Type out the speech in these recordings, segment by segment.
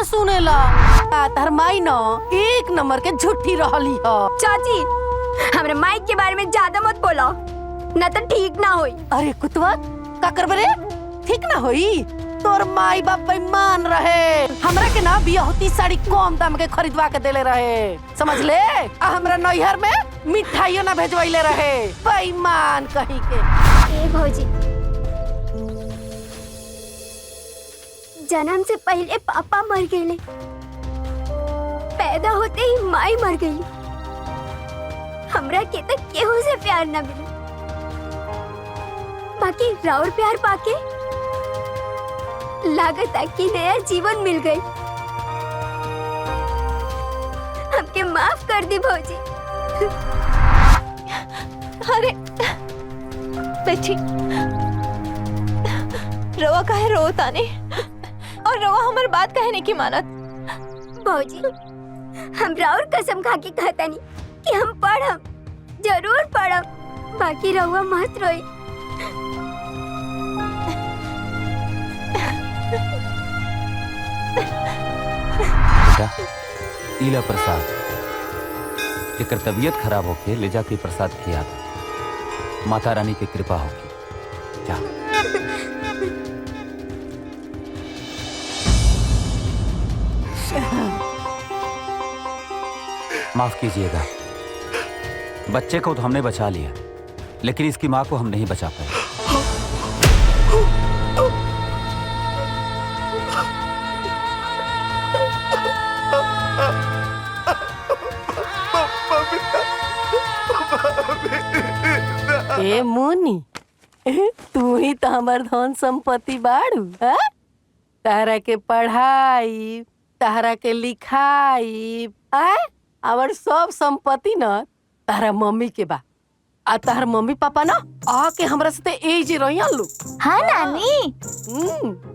सुनेला। तार माई न एक नंबर के झूठी रहली ह। चाची हमरे माई के बारे में ज्यादा मत बोलो, न तो ठीक ना होई। अरे कुतवा का करबे रे? ठीक ना होई? तोर माई बाप बेईमान रहे, हमरा के ना बियाहती साड़ी कम दाम के खरीदवा के देले रहे, समझ ले। आ हमरा नैहर में मिठाइयो ना भेजवाइले रहे, बेईमान कहीं के। ए भौजी, जन्म से पहले पापा मर गए, पैदा होते ही माई मर गई। हमरा के तो केहू से प्यार ना मिला, बाकी राउर प्यार पाके लागत है कि नया जीवन मिल गई। हमके माफ कर दी भौजी। अरे बेटी, रवा काहे रो ताने, और रवा हमार बात कहने की मानत। भौजी हम राउर कसम खा के कहता नहीं कि हम पढ़म, जरूर पढ़म, बाकी रहुआ मत रोई। बेटा इला प्रसाद, एकर तबीयत खराब होके ले जाके प्रसाद खिया दो, माता रानी की कृपा होगी। जा। माफ कीजिएगा, बच्चे को तो हमने बचा लिया, लेकिन इसकी माँ को हम नहीं बचा पाए। ए मुनी, तू ही तो हमार धन संपत्ति बाड़ू। तारा के पढ़ाई, तारा के लिखाई, और सब संपत्ति न तारा मम्मी के बा। आ तार मम्मी पापा ना आके हमरा साथे एज रहिया लो। हाँ नानी।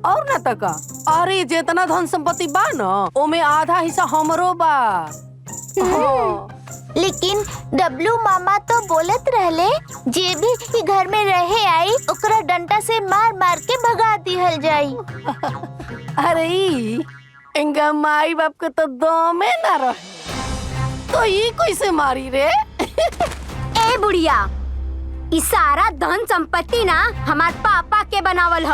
और ना तका, अरे जितना धन संपत्ति बा ना ओमे आधा हिस्सा हमरो बा। लेकिन डब्लू मामा तो बोलत रहले, जे भी घर में रहे आई ओकरा डंडा से मार मार के भगा दिहल जाई। अरे इनका माई बाप के तो दमे ना रहे, तो ये कैसे मारी रे? ए बुढ़िया, ई सारा धन संपत्ति ना हमार पापा के बनावल ह।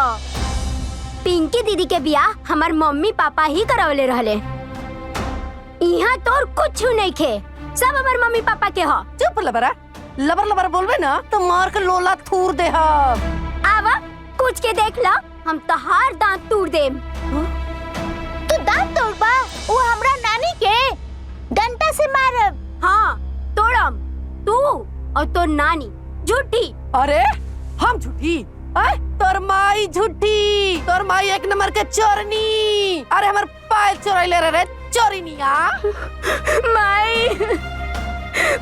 पिंकी दीदी के बियाह हमार मम्मी पापा ही करावले रहले। यहाँ तो कुछ नहीं खे, सब हमार मम्मी पापा के ह। चुप लबरा, लबर लबर बोलबे ना तो मार के लोला थूर दे हम। आवा कुछ के देख ला, हम तहार दांत तोड़ देम। तू दांत तोड़बा? वो हमरा नानी के डंडा से मारब। हाँ तोड़म, तू और तो नानी झूठी। अरे हम झूठी? तोर माई झूठी, तोर माई एक नंबर के चोरनी। अरे हमार पायल चोराइले रे चोरनिया। माई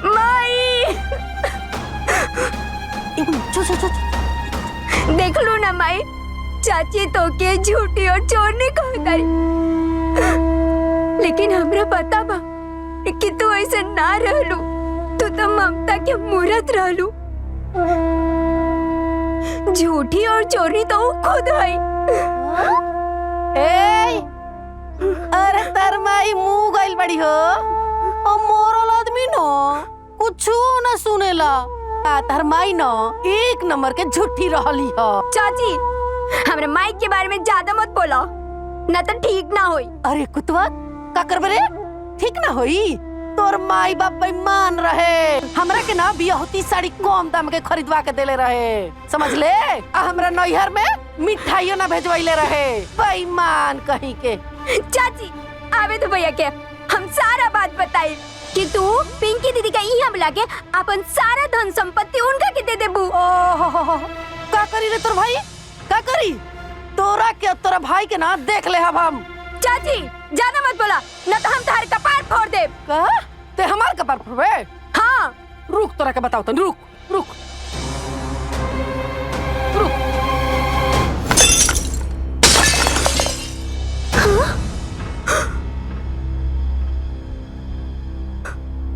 माई देख लो ना माई, चाची तो के झूठी और चोरनी कहता, लेकिन हमरा पता बा कि तू ऐसे ना रहलू, तू तो ममता के मूरत रहलू। झूठी और चोरी तो खुद है। अरे तार माई मुंह गइल बड़ी हो, और मोरल आदमी न कुछ न सुनेला। तार माई न एक नंबर के झूठी रहली ह। चाची हमरे माई के बारे में ज्यादा मत बोलो, न तो ठीक ना होई। अरे कुतवा का करबे रे? ठीक ना होई? तोर माई बाप बेईमान रहे, हमरा के ना बियाहती साड़ी कम दाम के खरीदवा के देले रहे, समझ ले। आ हमरा नैहर में मिठाइयो ना भेजवाइले रहे, बेईमान कहीं के। चाची आवे तो भैया के हम सारा बात बताई कि तू पिंकी दीदी का यहाँ बुला के अपन सारा धन संपत्ति उनका के दे देबू। ओहो, का करी रे तोर भाई? का करी? तोरा के तोरा भाई के ना देख ले हम। चाची ज्यादा मत बोला, न तो हम तार कपार फोड़ देब। का? ते हमार कपार फोड़बे? हाँ। रुक तोरा के बताओ तनी, रुक रुक रुक।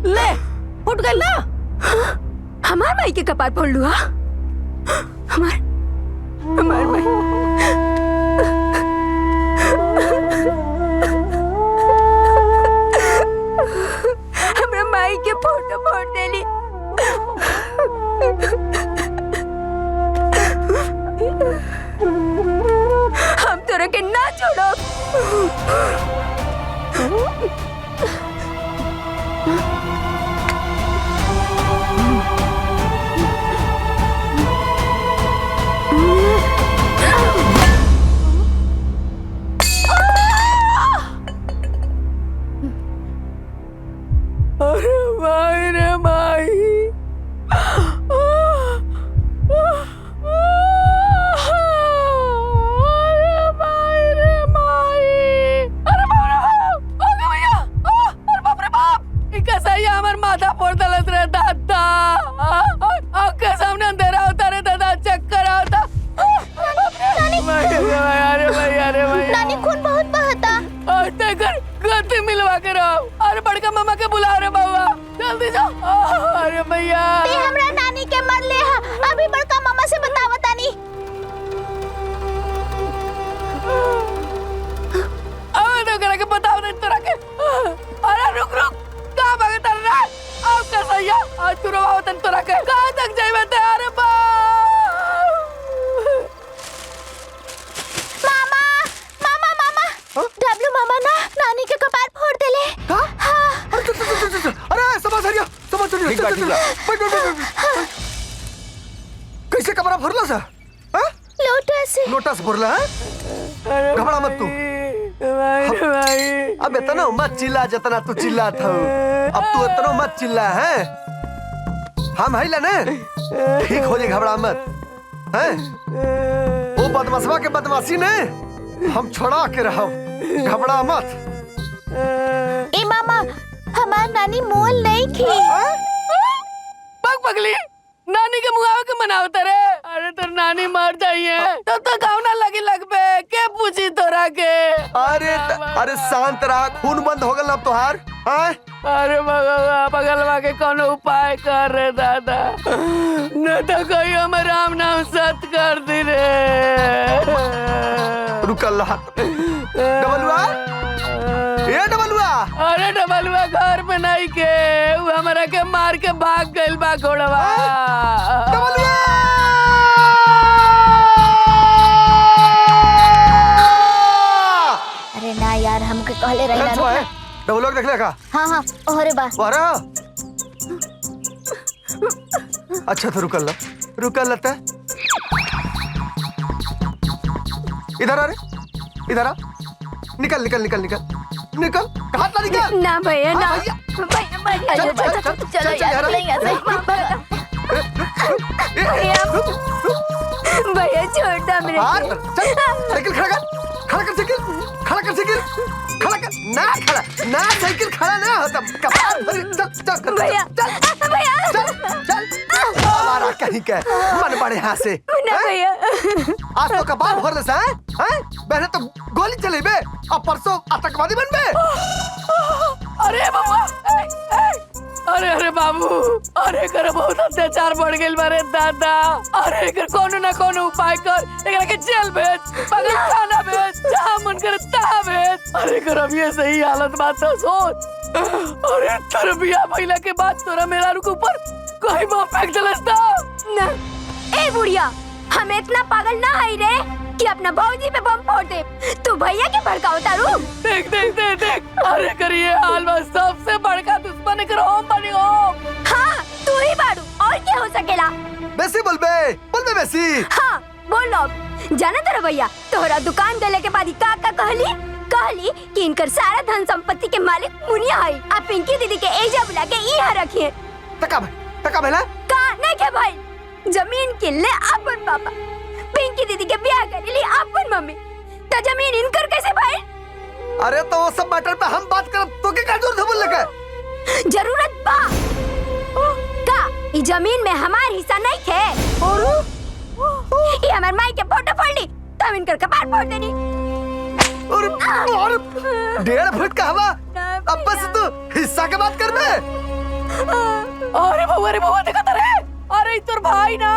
ले फुट गई ना। हमार माई के कपार फोड़ लुआ। हमार माई। ना छोड़ो। अरे भाई रे भाई, माथा फोड़ दलत रे दादा। के सामने अंधेरा होता रे दादा, चक्कर आता। नानी खून बहुत बहता। गति मिलवा के रहो। अरे बड़का मामा के बुला रहे बाबा, जल्दी जाओ। अरे भैया ते हमरा नानी के मर ले हा, अभी बड़का मामा से बतावता नी। अब तो करा के बताओ नहीं तो रखे। अरे रुक रुक, कहाँ भागे तर रहा? अब कैसा या? आज तू रवा होतन तो रखे। कहाँ तक जाए मैं तैयार है मामा मामा मामा, डब्लू मामा ना नानी के कपार फोड़ देले। हाँ। अरे समझ आ गया, समझ आ गया। ठीक बा, ठीक बा। कैसे कपड़ा भरला सा? हाँ? लोटा से। लोटा से भरला है? घबरा मत तू। भाई अब इतना मत चिल्ला जितना तू चिल्ला था। अब तू इतना मत चिल्ला है। हम है ना, ठीक हो जाए, घबरा मत। हैं? वो बदमाशवा के बदमाशी ने हम छोड़ा के रहो, घबरा मत। ए मामा, हमार नानी मोल नहीं खी। पग पगली, नानी के मुहावे के मनावता रे। अरे तो नानी मर जाइए तो गाँव ना लगी लग पे के पूछी तोरा के। अरे शांत रहा, खून बंद हो गल अब तोहार। हाँ? अरे बगलवा के कौन उपाय कर रे दादा, न तो कोई हम राम नाम सत कर दी रे। रुकल रहा। डबलुआ, ये डबलुआ। अरे डबलुआ घर में नहीं के, वो हमारा के मार के भाग गइल बा घोड़वा। डबलुआ! अरे ना यार, हमके कहले रही ना। डबलुआ देख ले का? हाँ हाँ, ओहरे बा। वारा। अच्छा तो रुकल लगता है। इधर आ रे, इधर आ। निकल निकल निकल निकल निकल। कहाँ था निकल? ना भैया ना। हाँ, भैया। चलो यार, भैया छोड़ दो मेरे को। साइकिल खड़ा कर साइकिल, खड़ा कर साइकिल, खड़ा कर। ना साइकिल खड़ा ना होता। चल भैया चल हमारा कहीं के मन बड़े यहाँ से। ना भैया। आज तो कबाब भर दे हैं? पहले तो गोली चले बे, अब परसों आतंकवादी बन बे। अरे बाबा, अरे बाबू, अरे कर बहुत अत्याचार बढ़ गइल बारे दादा। अरे कर कोनो ना कोनो उपाय कर, एकरा के जेल भेज, पगल खाना भेज, जहाँ मन करे तहाँ भेज। अरे कर अब ये सही हालत बात तो सोच। अरे तेरे बियाह भइला के बाद तोरा मेरा रुक ऊपर कहीं बम फेंक देलस ना। ए बुढ़िया, हम इतना पागल ना है रे कि अपना भौजी पे बम फोड़ दे। तू भैया के भड़काओ तारू। देख देख देख देख, अरे करिए हाल बस सबसे बड़का दुश्मन कर होम बनी हो। हाँ, तू ही बाड़ू, और क्या हो सकेला? बेसी बोल बे बेसी। हाँ बोल लो। जाना तेरा भैया तोहरा दुकान देले के बाद ही का कहली कि इनकर सारा धन संपत्ति के मालिक मुनिया है। आप पिंकी दीदी के एजा बुला के यहाँ रखिए। टका भला का नहीं के भाई, जमीन के ले अपन पापा, पिंकी दीदी के ब्याह करे ली अपन मम्मी, तो जमीन इनकर कैसे भाई? अरे तो वो सब मैटर पे हम बात करब, तो क्या जरूरत है बोलने का? जरूरत बा का? ई जमीन में हमार हिस्सा नहीं थे। ये हमार माई के फोटो फोड़ ली तब इनकर कपार फोड़ देनी। और 1.5 फुट का हवा, अब बस तू हिस्सा के बात कर बे। अरे बउआ देखा तारे। अरे तोर भाई ना,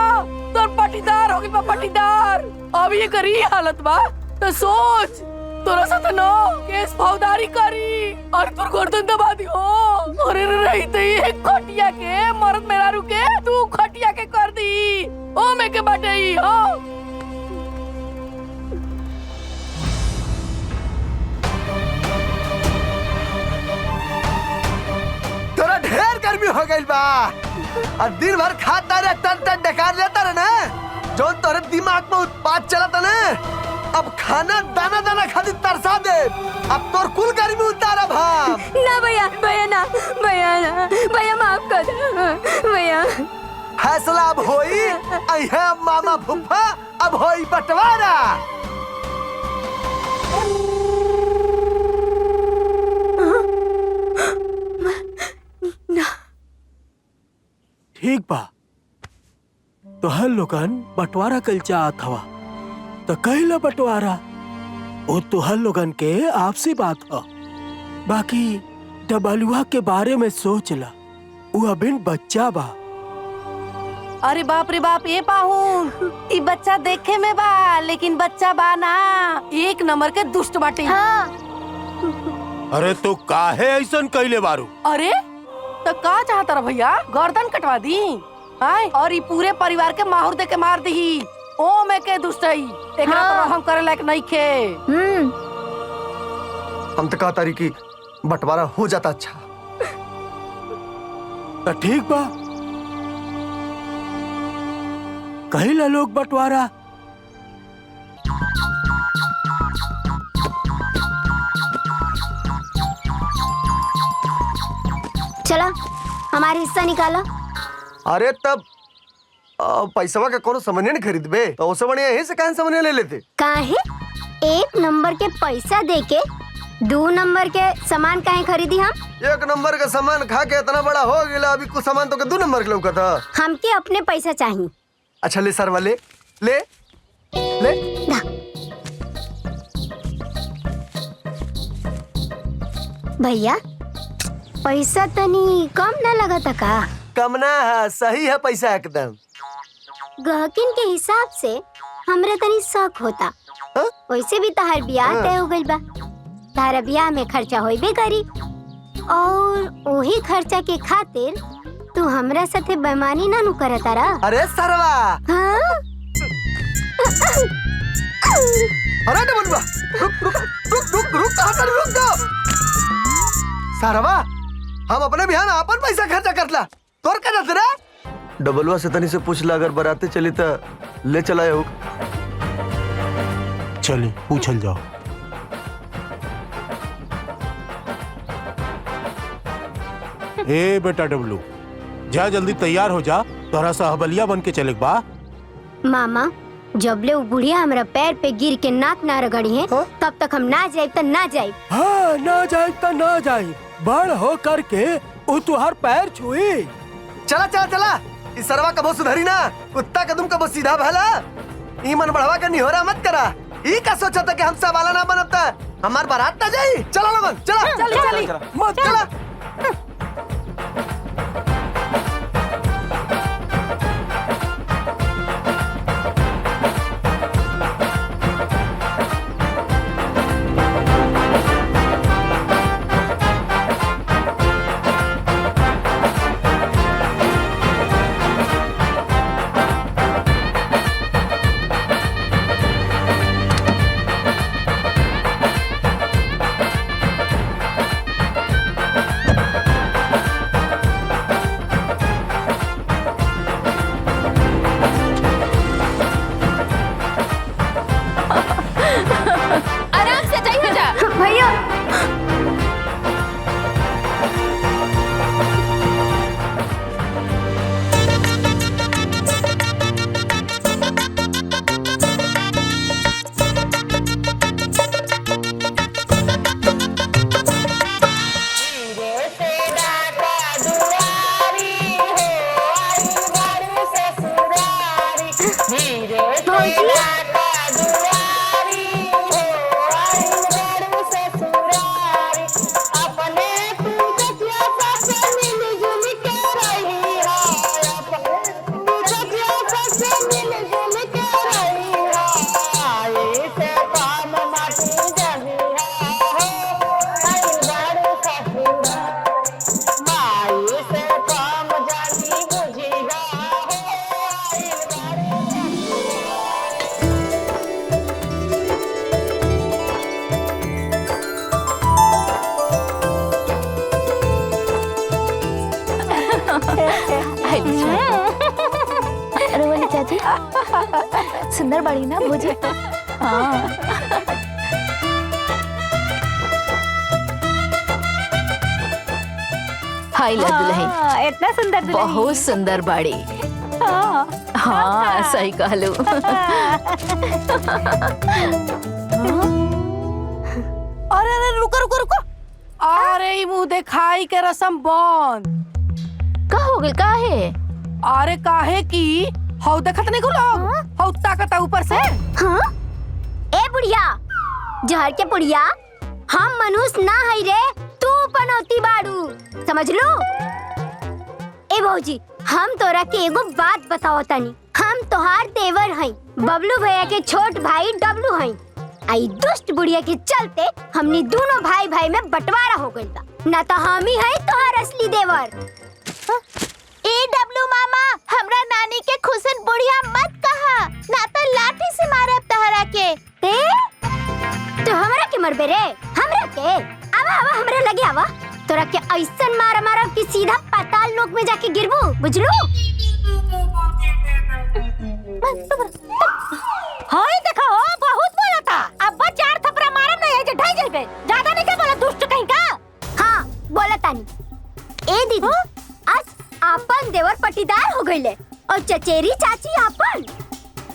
तोर पटीदार हो गइल बा, पटीदार। अब ये करी हालत बा तो सोच, तोरा साथ नो केस फौजदारी करी और तोर गर्दन दबा दी हो। अरे रहते ही एक खटिया के मर्द मेरा रुके, तू खटिया के कर दी ओ मैं के बाटे ही हो। हो गई बा। और दिन भर खाता रे टन टन डकार लेता रे ना, जो तोरे दिमाग में उत्पाद चलता ना, अब खाना दाना दाना खाती तरसा दे। अब तोर कुल गर्मी उतारा भाम। ना भैया, भैया ना, भैया ना, भैया माफ कर दो भैया। फैसला अब होई, अइहे अब मामा फुफा, अब होई बंटवारा। ठीक बा, तो हर लोगन बंटवारा कल चाहत हवा, तो कहला बंटवारा वो तो हर लोगन के आपसी बात ह। बाकी डबलुआ के बारे में सोच ला, वो अभी बच्चा बा। अरे बाप रे बाप, ये पाहू ई बच्चा देखे में बा, लेकिन बच्चा बा ना, एक नंबर के दुष्ट बाटे। हाँ अरे तो काहे ऐसन कहले बारू? अरे तो का चाहता रहा भैया, गर्दन कटवा दी आय, और ये पूरे परिवार के माहौर दे के मार दी। ओ मैं के दुष्ट है, एकरा हाँ। तो हम करे लायक नहीं खे। हम तो कहता रही कि बंटवारा हो जाता अच्छा। तो ठीक बा, कहला लोग बंटवारा। चला हमारे हिस्सा निकाला। अरे तब पैसवा का कोनो सामान नहीं खरीदबे, तो उससे बढ़िया यहीं से कहां सामान ले लेते। काहे एक नंबर के पैसा देके 2 नंबर के सामान काहे खरीदी हम? एक नंबर का सामान खा के इतना बड़ा हो गया, अभी कुछ सामान तो के 2 नंबर के लौका था। हमके अपने पैसा चाहिए। अच्छा ले सरवा ले ले ले। भैया पैसा तनी कम ना लगता का? कम ना है, सही है पैसा एकदम। गहकिन के हिसाब से हमरे तनी शक होता। हाँ? वैसे भी तहार ब्याह तय हो गइल बा, तारा ब्याह में खर्चा होइबे करी, और वही खर्चा के खातिर तू हमरा साथे बेईमानी ना नु करता रा। अरे सरवा, हाँ? अरे डबलुआ, रुक रुक रुक रुक रुक, कहाँ कर रुक दो। सरवा, हम अपने बिहान अपन पैसा खर्चा करला, तोर का जाते रे? डबलुआ से तनी से पूछ ला, अगर बराते चली तो ले चला हो। चली पूछल जाओ। ए बेटा डबलू, जा जल्दी तैयार हो जा, तोरा सहबलिया बन के चले बा। मामा जबले वो बुढ़िया हमरा पैर पे गिर के नाक ना रगड़ी है, हाँ? तब तक हम ना जाए तो ना जाए। हाँ ना जाए तो ना जाए, बड़ हो करके वो तुहार पैर छुई। चला चला चला, इस सरवा कबो सुधरी ना, कुत्ता कदम कबो सीधा भला। ई मन बढ़वा के निहोरा मत करा। ई का सोचा था कि हम सवाला ना बनता, हमार बारात ना जाई। चला लोगन चला चली मत चला। सुंदर बड़ी ना भौजी। हाय ला दुल्हन, इतना सुंदर दुल्हन। बहुत सुंदर बाड़ी। हाँ सही कहलू। अरे अरे रुको रुको रुको, अरे ई मुंह दिखाई के रसम बंद। का हो गइल, का है? अरे काहे की हौ देखत नहीं लोग, हौ ताकत ऊपर से। हाँ? ए बुढ़िया, जहर के बुढ़िया, हम मनुष्य ना हई रे, तू पनौती बाड़ू, समझ लो। ए भौजी, हम तोरा के एगो बात बताओ तनी। हम तोहार देवर हई, बबलू भैया के छोट भाई डबलू हई। आई दुष्ट बुढ़िया के चलते हमनी दोनों भाई भाई में बंटवारा हो गइल बा। ना तो हम ही हई तोहार असली देवर। ए डब्लू मामा, हमरा नानी के खुशन बुढ़िया मत कहा, ना तो लाठी से मारब तहरा के। ए तो हमरा के मरबे रे, हमरा के? आवा आवा हमरा लगे आवा, तोरा के ऐसन मारा कि सीधा पाताल लोक में जाके गिरबू, बुझलू? हाय देखो, बहुत बोलता। अब 4 थपड़ा मारम ना, ये जे ढाई जाइबे। ज्यादा नहीं के बोला, दुष्ट कहीं का। हां बोलता नहीं। ए दीदी, आज आपन देवर पटीदार हो गइले और चचेरी चाची आपन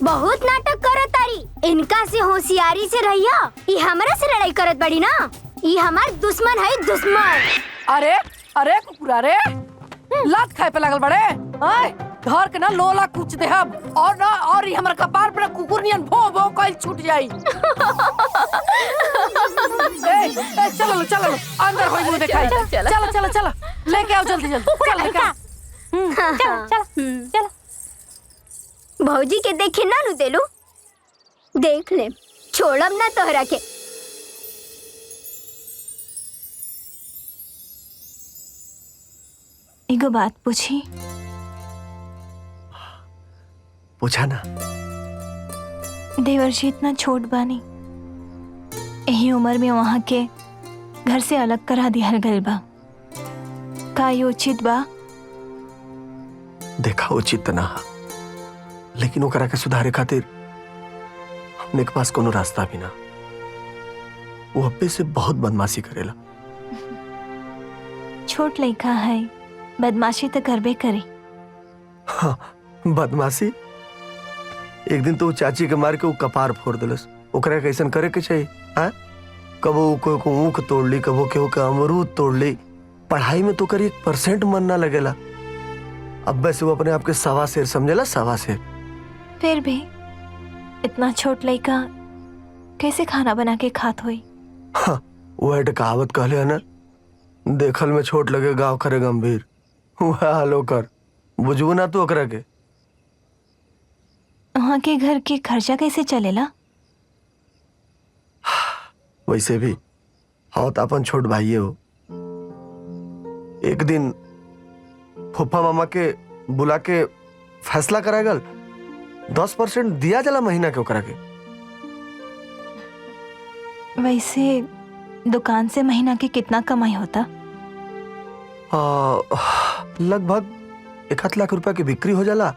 बहुत नाटक करत तारी। इनका से होशियारी से रहिया, ई हमरा से लड़ाई करत बड़ी ना। ई हमार दुश्मन है, दुश्मन। अरे अरे कुकुरा रे, लात खाए पे लगल बड़े। आय घर के ना लोला कुछ देहब, और ना और ई हमर कपार पे कुकुर नियन भो भो कइल छूट जाई। ए चलो चलो अंदर होई मुंह दिखाई। चलो चलो चलो लेके आओ जल्दी जल्दी, चल लेके आओ। चल भौजी के देखे ना नु देलू, देख ले, छोड़म ना तोहरा के। एगो बात पूछी? पूछा ना। देवर जी इतना छोट बानी, यही उम्र में वहाँ के घर से अलग करा दिहल गइल बा। का ये उचित बा? देखा उचित ना, लेकिन ओकरा के सुधारे खातिर हमने के पास कोनो रास्ता भी ना। वो अब्बे से बहुत बदमाशी करेला। छोट लड़का है, बदमाशी तो करबे करे। हाँ, बदमाशी। एक दिन तो वो चाची के मार के वो कपार फोड़ दिलस। ओकरा के ऐसन करे के चाहिए? हाँ, कबो कोई को ऊख तोड़ ली, कबो केहू के अमरूद तोड़ ली। पढ़ाई में तो करी 1% मन ना लगेला। अब वैसे वो अपने आप के सवा शेर समझेला, सवा शेर। फिर भी इतना छोट लड़का कैसे खाना बना के खात होई? हाँ, वो है कहावत कहले है ना, देखल में छोट लगे गाँव करे गंभीर। वह हालो कर, बुझबू ना तू ओकरा के। वहाँ के घर के खर्चा कैसे चलेला? वैसे भी हाँ तो अपन छोट भाई हो। एक दिन फूफा मामा के बुला के फैसला करागल, 10% दिया जला महीना के ओकरा के। वैसे दुकान से महीना के कितना कमाई होता? लगभग 1 लाख रुपया की बिक्री हो जाला।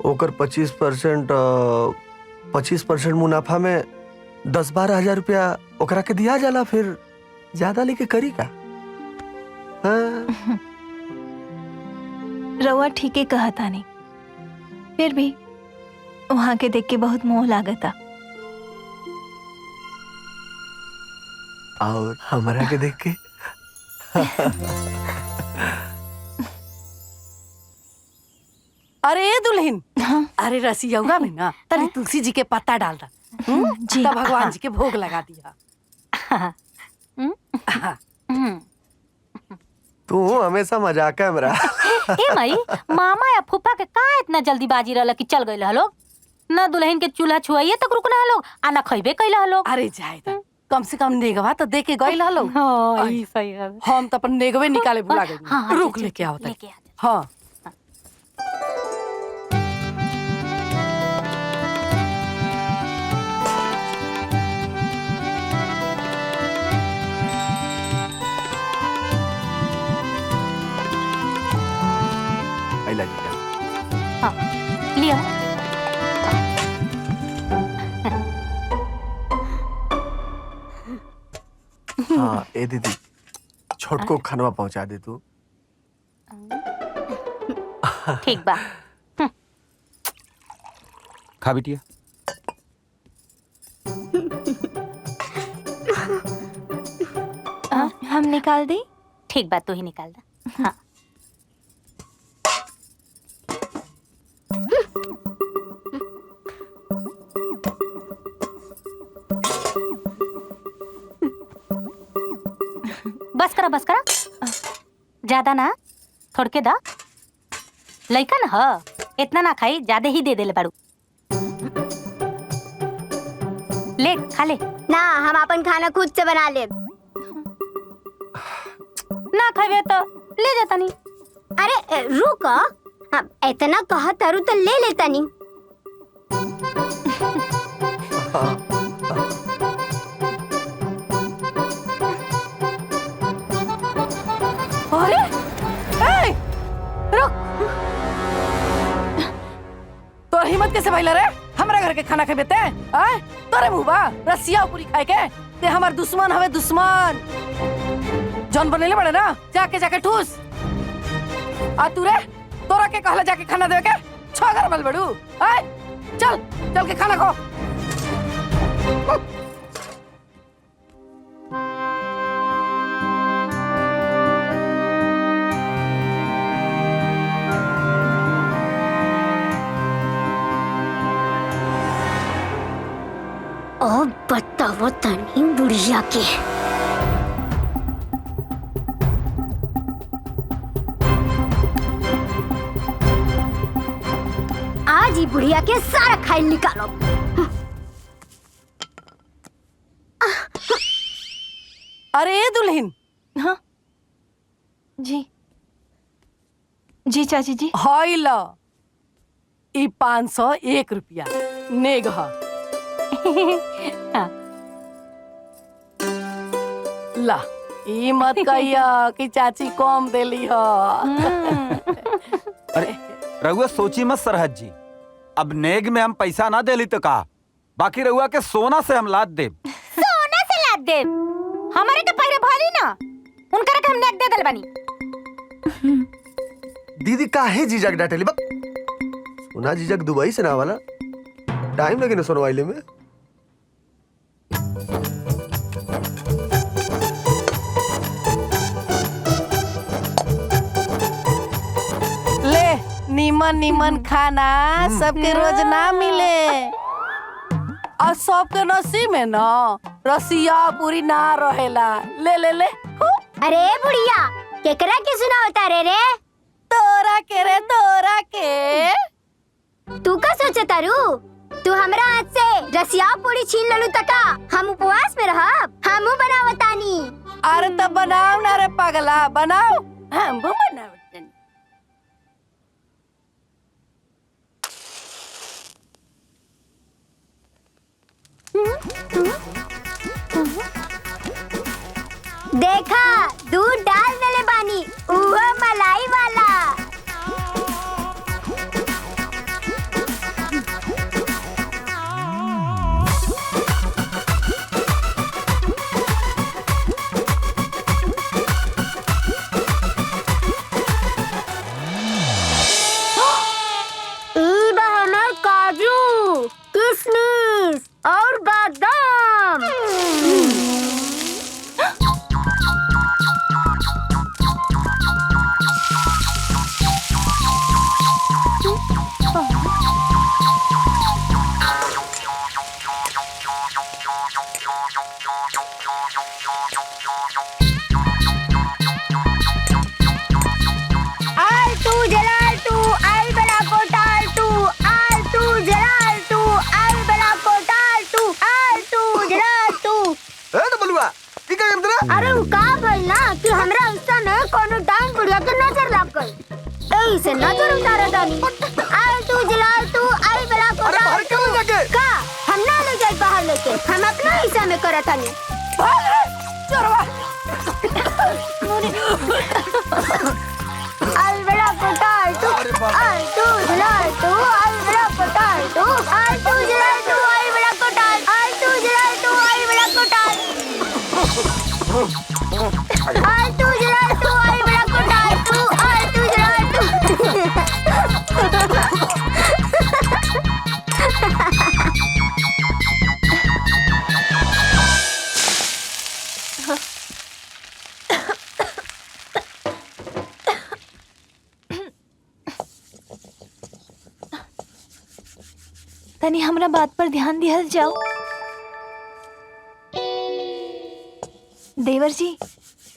ओकर 25% मुनाफा में 10-12 हजार रुपया ओकरा के दिया जाला। फिर ज्यादा लेके करी का? हाँ। रउआ ठीके कहा तानी, फिर भी वहाँ के देख के बहुत मोह लागता। और हमारा के देख के अरे दुल्हन, हाँ? अरे रसियौरा में ना तनी तुलसी जी के पत्ता डाल रहा, जी तब भगवान जी के भोग लगा दिया। तू हमेशा मजाक है मेरा। ए माई, मामा या फूफा के का इतना जल्दीबाजी रहला कि चल गइल हलोग? ना दुल्हन के चूल्हा छुआइए तक रुकना हलोग, आ ना खइबे कइल हलोग। अरे जाए तो कम से कम नेगवा तो दे के गइल हलो। हां ई सही है। हम तो अपन नेगवे निकाले भुला गए। हाँ, रुक चल, लेके चल, आओ लेके आ। हाँ। I love you. लिया। हाँ ए दीदी छोटको खानवा पहुंचा दे तू। ठीक बा। खा बिटिया। हम निकाल दी। ठीक बा, तू ही निकाल दा। हाँ। बस करा ज्यादा ना, थोड़के दा। लइका ना ह, इतना ना खाई, ज्यादा ही दे देले बाड़ू। ले खा ले। ना, हम अपन खाना खुद से बना ले। ना खावे तो ले जाता नहीं। अरे रुक, इतना कहा तारू तो ले लेता नहीं। अरे ए, रुक। तोर हिम्मत कैसे भइला रे? हमरा घर के खाना खाबे ते? आय तोरे मुंह बा रसिया पूरी खाए के? ते हमर दुश्मन हवे, दुश्मन। जौन बनेले बड़े ना, जाके ठूस। आ तू रे, तोरा के कहला जाके खाना देवे के? छगर बल बड़ू। आय चल के खाना खो। ओ बताओ तनी बुढ़िया के। आज ही बुढ़िया के सारा खाई निकालो। अरे दुल्हन। हाँ जी चाची जी। हाय ला ई 501 रुपया नेग हा। ला ई मत कहिया कि चाची कम देली हा। अरे रघुआ सोची मत सरहद जी, अब नेग में हम पैसा ना देली तो का, बाकी रघुआ के सोना से हम लाद दे। सोना से लाद दे? हमारे के पैरे भाली ना, उनकर के हम नेग दे दल बनी। दीदी काहे जीजक डाटेली बक? सोना जीजक दुबई से ना वाला, टाइम लगे ना सोनवाइले में। ले नीमन खाना सबके रोज ना मिले, और सबके नसीब में ना रसिया पूरी ना रहेला। ले ले ले। अरे बुढ़िया, केकरा के सुनावता रे? तोरा के रे, तोरा के। तू का सोचे तारू? तू हमरा हाथ से रसिया पूरी छीन ललू तका हम उपवास में रहब? हमू बनावतानी। अरे तब बनाओ ना रे पगला, बनाओ। हम बनाओ। देखा, दूध डाल देले बानी, उहो मलाई वाला। ई बा हमर काजू, किशमिश और बादाम। अरे का भइल ना कि हमरा हिस्सा में कोनो डांग बुढ़िया के नजर लग गई, एही से नजर उतारा दानी। आल तू जलाल तू, आई बला को। अरे बाहर क्यों ले जाके? का हम ना ले जाए बाहर लेके, हम अपना हिस्सा में करत हनी। आल बला को टाल तू, आल तू जलाल तू, आल बला को टाल तू, आल तू जलाल तू, आई बला को टाल, आल तू जलाल तू, आई बला को टाल। आलतू जलालतू आई बड़ा कोटालतू आलतू जलालतू। तनी हमरा बात पर ध्यान दिहल जाओ। देवर जी,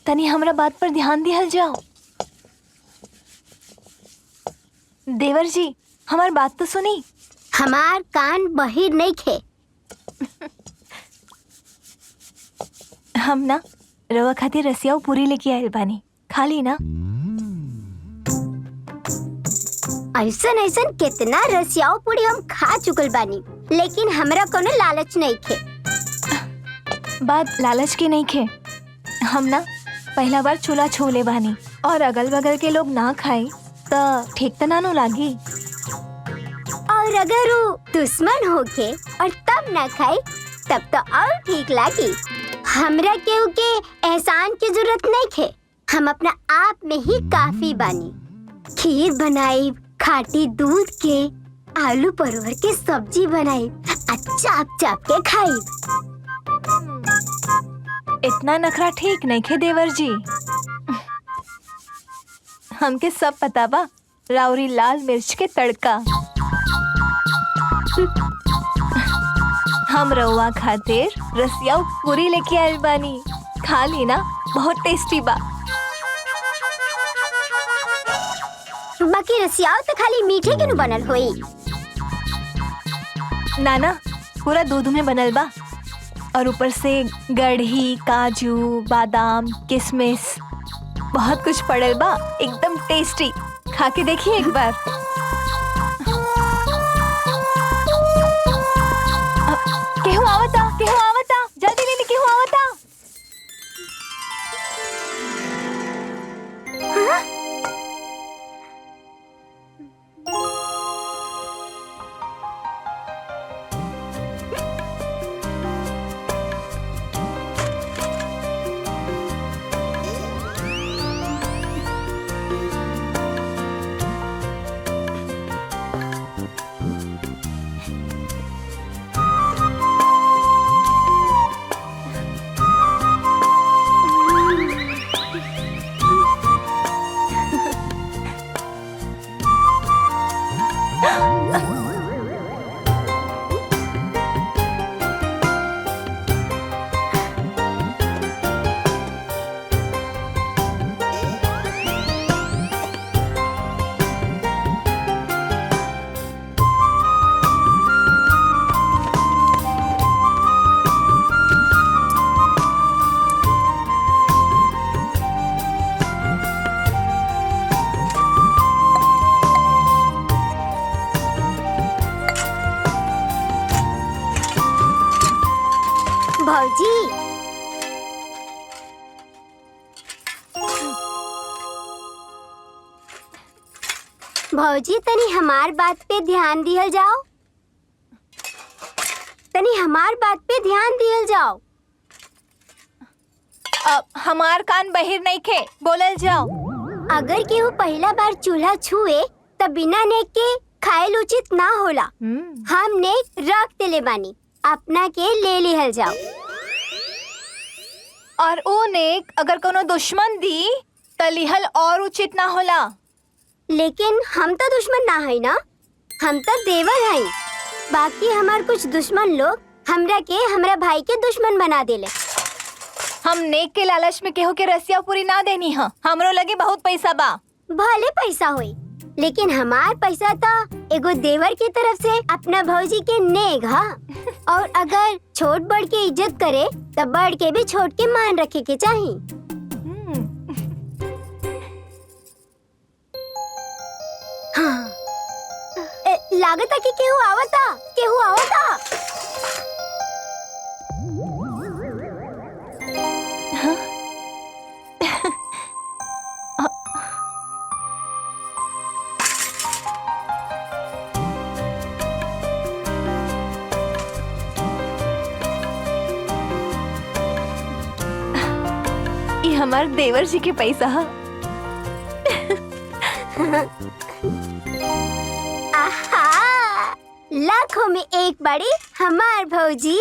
तनी हमरा बात पर ध्यान दिहल जाओ। देवर जी, हमार बात तो सुनी। हमार कान बहिर नहीं खे। हम ना रवा खातिर रसियाऊ पूरी लेके आयल बानी, खा ली ना। ऐसन ऐसन कितना रसियाऊ पूरी हम खा चुकल बानी, लेकिन हमरा कोनो लालच नहीं खे। बात लालच की नहीं खे। हम ना पहला बार चूल्हा छोले बानी और अगल बगल के लोग ना खाए तो ठीक तो ना नो लागी। और अगर वो दुश्मन होके और तब ना खाए तब तो और ठीक लागी। हमरा केहू के एहसान की जरूरत नहीं खे। हम अपना आप में ही काफी बानी। खीर बनाई, खाटी दूध के, आलू परवर के सब्जी बनाई, चाप चाप के खाई। इतना नखरा ठीक नहीं खे देवर जी। हमके सब पता बा राउरी लाल मिर्च के तड़का। हम रउआ खातिर रसियाऊ पूरी लेके आयल बानी, खा ली ना, बहुत टेस्टी बा। बाकी रसियाऊ तो खाली मीठे के नु बनल होई। नाना पूरा दूध में बनल बा और ऊपर से गढ़ी, काजू, बादाम, किशमिश बहुत कुछ पड़ल बा, एकदम टेस्टी। खा के देखिए एक बार। केहू आवता, जल्दी लेने केहू आवता। भौजी, भौजी तनी हमार बात पे ध्यान दिहल जाओ। तनी हमार बात पे ध्यान दिहल जाओ। अब हमार कान बहिर नहीं खे, बोलल जाओ। अगर केहू पहला बार चूल्हा छुए तब बिना नेक के खायल उचित ना होला। हम नेक रख देले बानी, अपना के ले लिहल जाओ। और ओ नेक अगर कोनो दुश्मन दी त लिहल और उचित ना होला। लेकिन हम तो दुश्मन ना है ना, हम तो देवर हैं। बाकी हमार कुछ दुश्मन लोग हमरा के हमरा भाई के दुश्मन बना देले। हम नेक के लालच में केहू के रसिया पूरी ना देनी है। हमरो लगे बहुत पैसा बा। भले पैसा होई, लेकिन हमार पैसा तो एगो देवर की तरफ से अपना भौजी के नेग हा। और अगर छोट बड़ के इज्जत करे तब बड़ के भी छोट के मान रखे के चाहिए। हाँ। लागता कि केहू आवता। ये हमार देवर जी के पैसा है। आहा, लाखों में एक बड़ी हमार भौजी।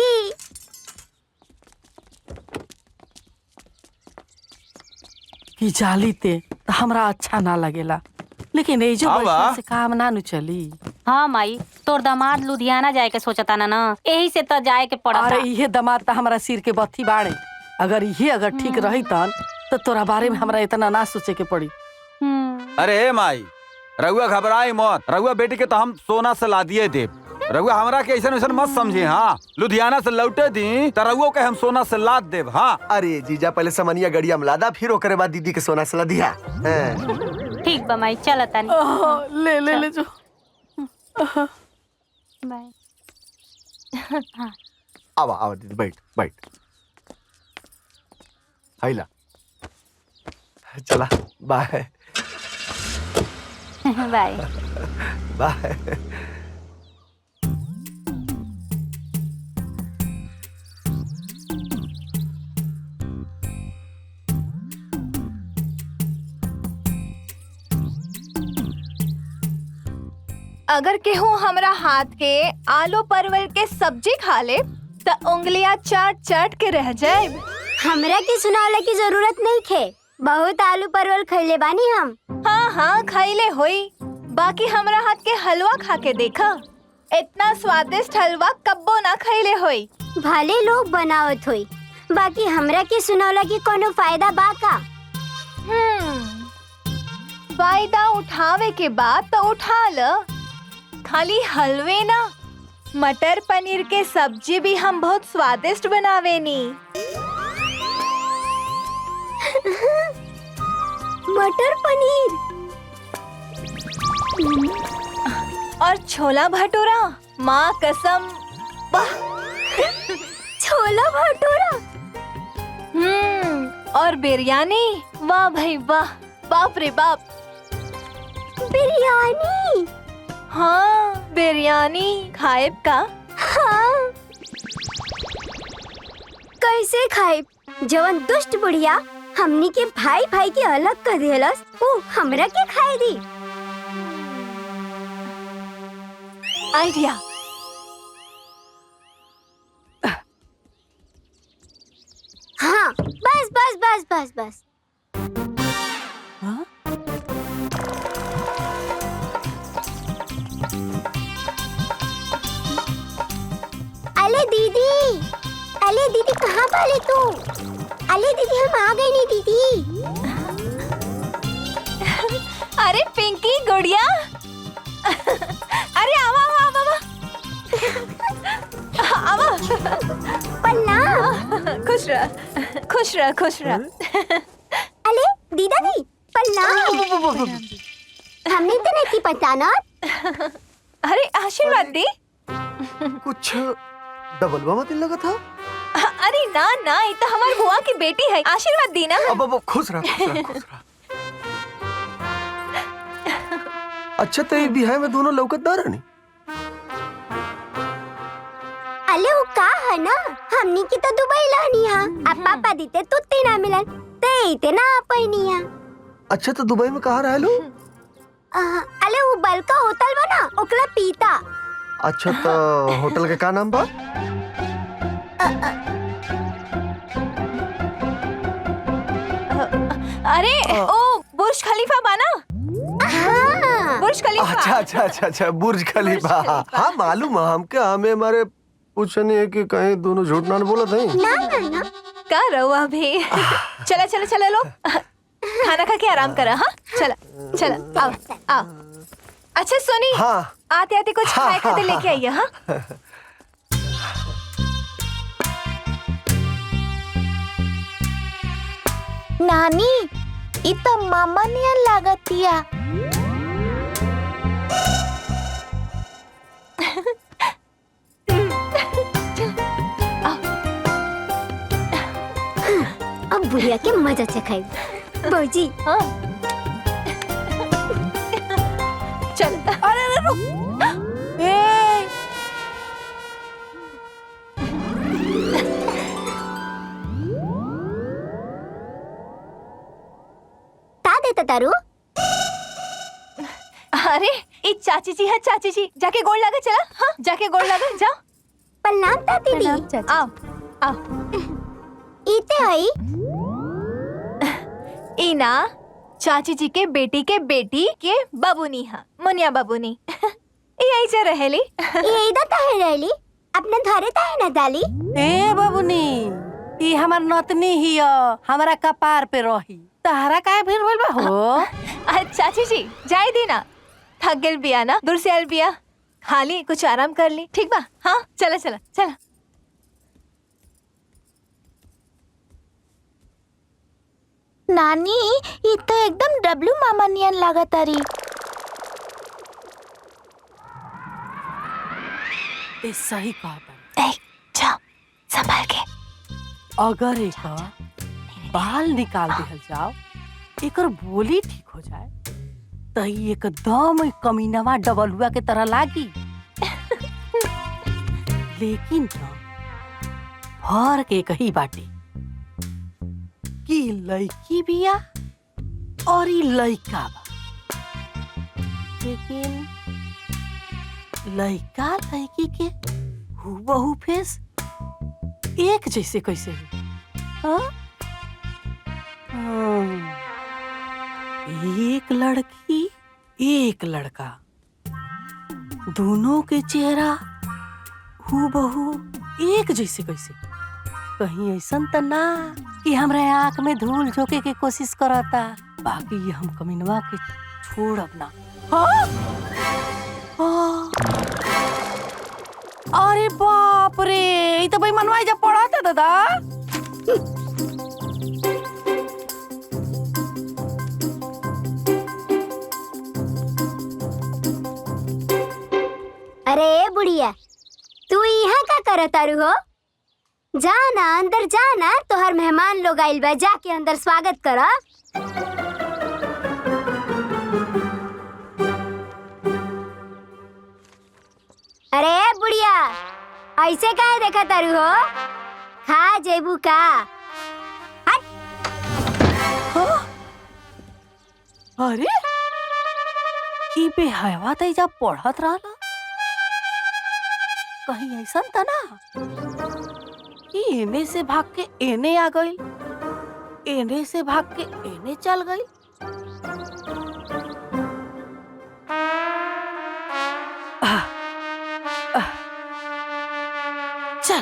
कि जाली ते हमरा अच्छा ना लगेला, लेकिन ये जो बैठला से काम ना नु चली। हाँ माई, तोर दामाद लुधियाना जाए के सोचता ना, यही से तो जाए के पड़ता। अरे ये दामाद तो हमारा सिर के बत्ती बाड़े। अगर ये ठीक रही तन तो तोरा बारे में हमरा इतना ना सोचे के पड़ी। अरे माई, रउआ घबराई मत। रउआ बेटी के तो हम सोना से ला दिए दे। रउआ हमरा के ऐसा वैसा मत समझे। हाँ, लुधियाना से लौटे दी तो रउआ के हम सोना से लाद देव। हाँ अरे जीजा पहले समनिया गड़िया में लादा, फिर ओकरे बाद दीदी के सोना से ला दिया। ठीक बा माई, चल तानी। ले ले ले जो। बाय। आवा आवा दीदी, बैठ बैठ। हाइला, चला बाय बाय। बाय। अगर केहू हमरा हाथ के आलू परवल के सब्जी खा ले तो उंगलियां चाट चाट के रह जाए। हमरा के सुनावला की जरूरत नहीं थे, बहुत आलू परवल खैले बानी हम। हाँ हाँ खैले होई, बाकी हमरा हाथ के हलवा खा के देखा, इतना स्वादिष्ट हलवा कब्बो ना खैले होई। भले लोग बनावत होई, बाकी हमरा के सुनावला की कोनो फायदा बा का? फायदा उठावे के बाद तो उठा ल, खाली हलवे ना, मटर पनीर के सब्जी भी हम बहुत स्वादिष्ट बनावे नी। मटर पनीर और छोला भटूरा, माँ कसम वाह। छोला भटूरा और बिरयानी, वाह भाई वाह, बाप रे बाप। बिरयानी, हाँ बिरयानी खाएब का? हाँ कैसे खाए? जवन दुष्ट बुढ़िया हमनी के भाई भाई के अलग कर देलस, वो हमरा के खाए दी। आइडिया। हाँ बस बस बस बस बस। हाँ? अले दीदी कहाँ पाले तू? अले दीदी हम आ गए नहीं दीदी। अरे पिंकी गुड़िया, अरे आवा आवा आवा आवा। पल्ला खुश रह खुश रह खुश रह। अले दीदा दी पल्ला हमने तो नहीं पता ना। अरे आशीर्वाद दी। कुछ डबल मत लगा था। अरे ना ना, ये तो हमारी बुआ की बेटी है, आशीर्वाद दी ना। अब खुश रह खुश रह खुश रह। अच्छा तो भी है, मैं दोनों लौकतदार नहीं। अले वो का है ना, हमनी की तो दुबई लानी है। अब पापा दीते तुत्ती ना मिलन, ते इते ना अपनी है। अच्छा तो दुबई में कहाँ रह लो? अले वो बलका होटल बना ओकला पीता। अच्छा तो होटल के का नाम बा? अरे ओ बुर्ज खलीफा बना। हाँ। बुर्ज खलीफा। अच्छा अच्छा अच्छा अच्छा, बुर्ज खलीफा। हाँ मालूम है हमके, हमें हमारे पूछने है कि कहीं दोनों झूठ ना बोला थे। ना ना ना का रहुआ अभी। चला चला चला लो, खाना खा के आराम करा। हाँ चला चला आओ आओ। अच्छा सुनी, हाँ आते आते कुछ खाए खाते लेके आइए। हाँ नानी, इ त मामा नियन लागतिया। अब बुढ़िया के मजा चखाई बौजी। हाँ चल। अरे अरे रुक। ए लेता तारू? अरे ये चाची जी है, चाची जी जाके गोड़ लगा, चला। हाँ जाके गोड़ लगा, जाओ। प्रणाम ता दीदी। आओ आओ। इते हई इना चाची जी के बेटी के बाबूनी हा, मुनिया बाबूनी। यही से रहेली। ये इधर ताहे रहली, अपने घरे ताहे न डाली। ए बबुनी, ई हमर नतनी हिया, हमरा कपार पे रही। तहरा काहे भीड़ भइल बा हो? अरे चाची जी जाए दी ना, थक गेल बिया ना, दूर से आयल बिया, खाली कुछ आराम कर ली, ठीक बा? हाँ चला चला चला। नानी ये तो एकदम डब्लू मामा नियन लागतारी। ए सही कहा। ए जाओ संभाल के। अगर एकर बाल निकाल दिहल जाओ, एकर बोली ठीक हो जाए, तो ई एकदम कमीनवा डबलुआ के तरह लागी। लेकिन ना फर्क एक ही बाटे कि लड़की बिया और ई लड़का बा। लेकिन लड़का लड़की के हूबहू फेस एक जैसे कैसे हो? हाँ? एक लड़की एक लड़का, दोनों के चेहरा हूबहू एक जैसे कैसे? कहीं ऐसन त ना कि हमरा आंख में धूल झोंके के कोशिश करता। बाकी ये हम कमीनवा के छोड़ब ना। हाँ? हाँ। अरे बाप रे, ये तो भाई मनवाई जब पढ़ा था दादा। अरे बुढ़िया, तू यहाँ का करत तारू हो? जाना अंदर जाना, तोहर मेहमान लोग आइल बा, जाके अंदर स्वागत करा। अरे बुढ़िया, ऐसे काहे देखा तारू हो? खा जेबू का? हट। अरे ई बेहवा त जब पढ़त रहला, कहीं ऐसा था ना कि एने से भाग के एने आ गई, एने से भाग के एने चल गई। चल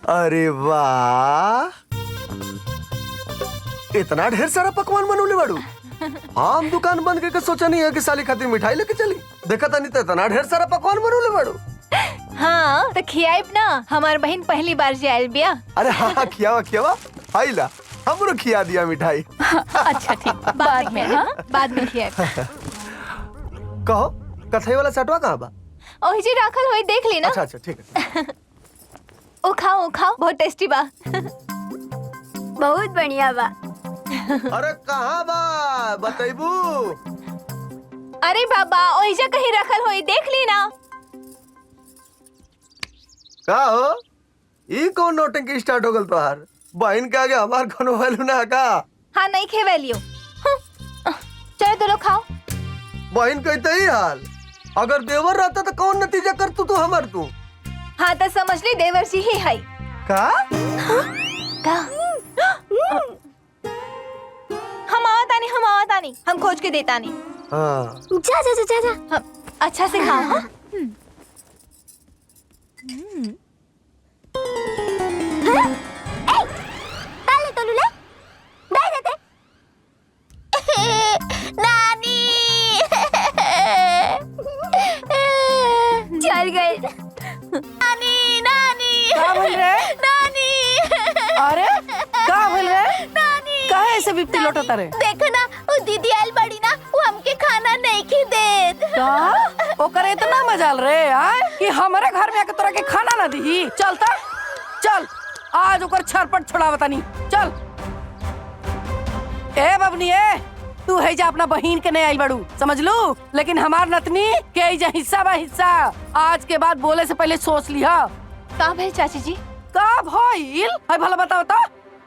अरे वाह, इतना ढेर सारा पकवान बनौले बाड़ू। हम दुकान बंद करके सोचा नहीं है कि साली खातिर मिठाई लेके चली। देखा था नहीं तो इतना ढेर सारा पकवान बनौले बाड़ू। हाँ तो खियाइब ना, हमार बहन पहली बार जे आयल बिया। अरे हाँ खियावा खियावा, आइला हमरो खिया दिया मिठाई। अच्छा ठीक, बाद में। हाँ बाद में खियाइब। कहो कथई वाला सटवा कहाँ बा? ओही जी राखल होई, देख ली ना। अच्छा अच्छा ठीक है। ओ खाओ, बहुत टेस्टी बा। बहुत बढ़िया बा। अरे कहाँ बा बतैबू? अरे बाबा ओही जा कहीं रखल होई, देख ली ना। का हो, ई कौन नौटंकी स्टार्ट हो गल तोहार? बहन के आगे हमार कोनो वैल्यू ना का? हाँ नहीं खे वैल्यू। चलो तो लोग खाओ। बहन कहते ही हाल, अगर देवर रहता तो कौन नतीजा कर तू हमार तू? हाँ तो समझ ली देवर जी ही है। का? का? हम आवतानी, हम खोज के देतानी। हाँ जा जा जा जा। अच्छा से खाओ। हाँ? ताले तो लुले, दे देते। नानी चल गए। नानी नानी का भइल रे? नानी अरे का भइल रे? काहे ऐसे बिपती लौटता रे? देखो ना, वो दीदी आयल बड़ी ना, वो हमके खाना नहीं खी देत। का ओकर इतना मजाल रे आय कि हमारे घर में आके तोरा के खाना ना दी। चलता चल, आज ओकर छरपट छोड़ावता नहीं। चल ए बबनी, ए तू है जा अपना बहिन के नहीं आई बड़ू, समझ लू। लेकिन हमार नतनी के जा हिस्सा बा हिस्सा। आज के बाद बोले से पहले सोच लिया। का भाई चाची जी? का भइल? हाय भला बताओ तो।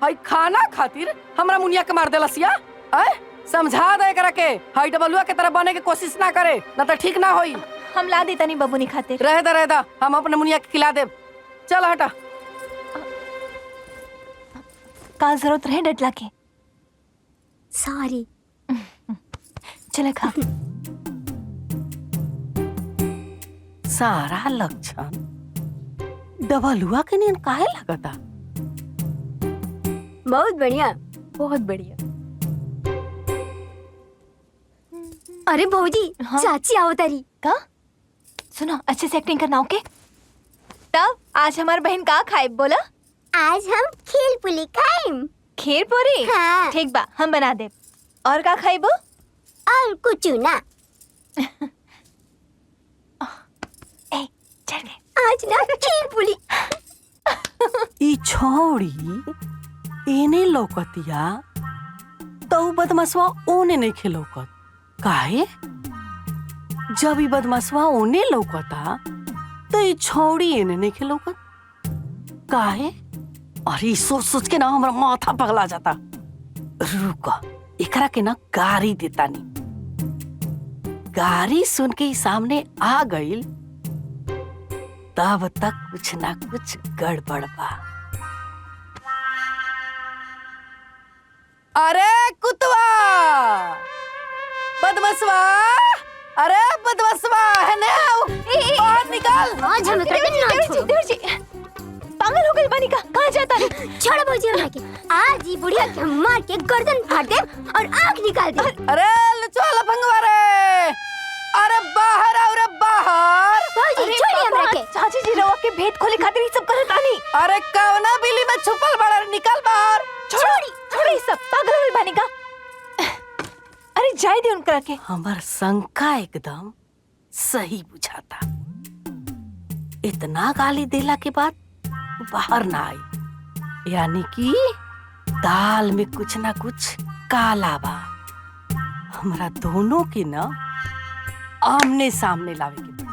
हाय खाना खातिर हमरा मुनिया के मार देलसिया। आय समझा दे एकरा के हाय डबलुआ के तरह बने के कोशिश ना करे, ना तो ठीक ना होई। हम ला देता नहीं बबुनी खातिर। रह दा हम अपने मुनिया के खिला देब। चल हटा। का जरूरत रहे डटला के। सॉरी। चले खा। सारा लक्षण डबलुआ के नियन काहे लगता? बहुत बढ़िया। बहुत बढ़िया। अरे भौजी, हाँ? चाची आओ तारी। का? सुनो अच्छे से एक्टिंग करना, ओके? तब आज हमार बहन का खाए बोला? आज हम खीर पुली खाएम। खीर पूरी? हाँ। ठीक बा, हम बना दे। और का खाइबो? और कुछ ना। ए, चल गए। आज ना खीर पुली। ई छौड़ी एने लौकतिया तो बदमाशवा ओने नहीं खेलौकत काहे? जब ई बदमाशवा ओने लौकता तो ई छौड़ी एने नहीं खेलौकत काहे? अरे सोच सोच के ना हमरा माथा पगला जाता। रुका, एकरा के ना गारी देता नी। गारी सुन के सामने आ गईल तब तक कुछ ना कुछ गड़बड़ बा। अरे कुतवा, बदमाशवा, अरे बदमाशवा है ना, बाहर निकल। आज हम एकरा के ना छोड़ो। देवर जी, पागल हो गई बनी का? कहाँ जाता रे? छोड़ो भौजी हमरा के। आज ये बुढ़िया के हम मार के गर्दन फाड़ दे और आंख निकाल दे। अरे लुचवा लफंगवा रे, अरे बाहर आओ रे बाहर। भौजी छोड़ी हमरा के। चाची जी रवा के भेद खोले खातिर ये सब करत आनी। अरे कवना बिली में छुपल बड़ा रे, निकल बाहर। छोड़ी सब, पागल हो गई बनी का? अरे जाए दे उनकरा के। हमार शंका एकदम सही बुझाता। इतना गाली देला के बाद बाहर ना आई, यानी कि दाल में कुछ ना कुछ काला बा। हमरा दोनों के ना आमने सामने लावे के पड़ी,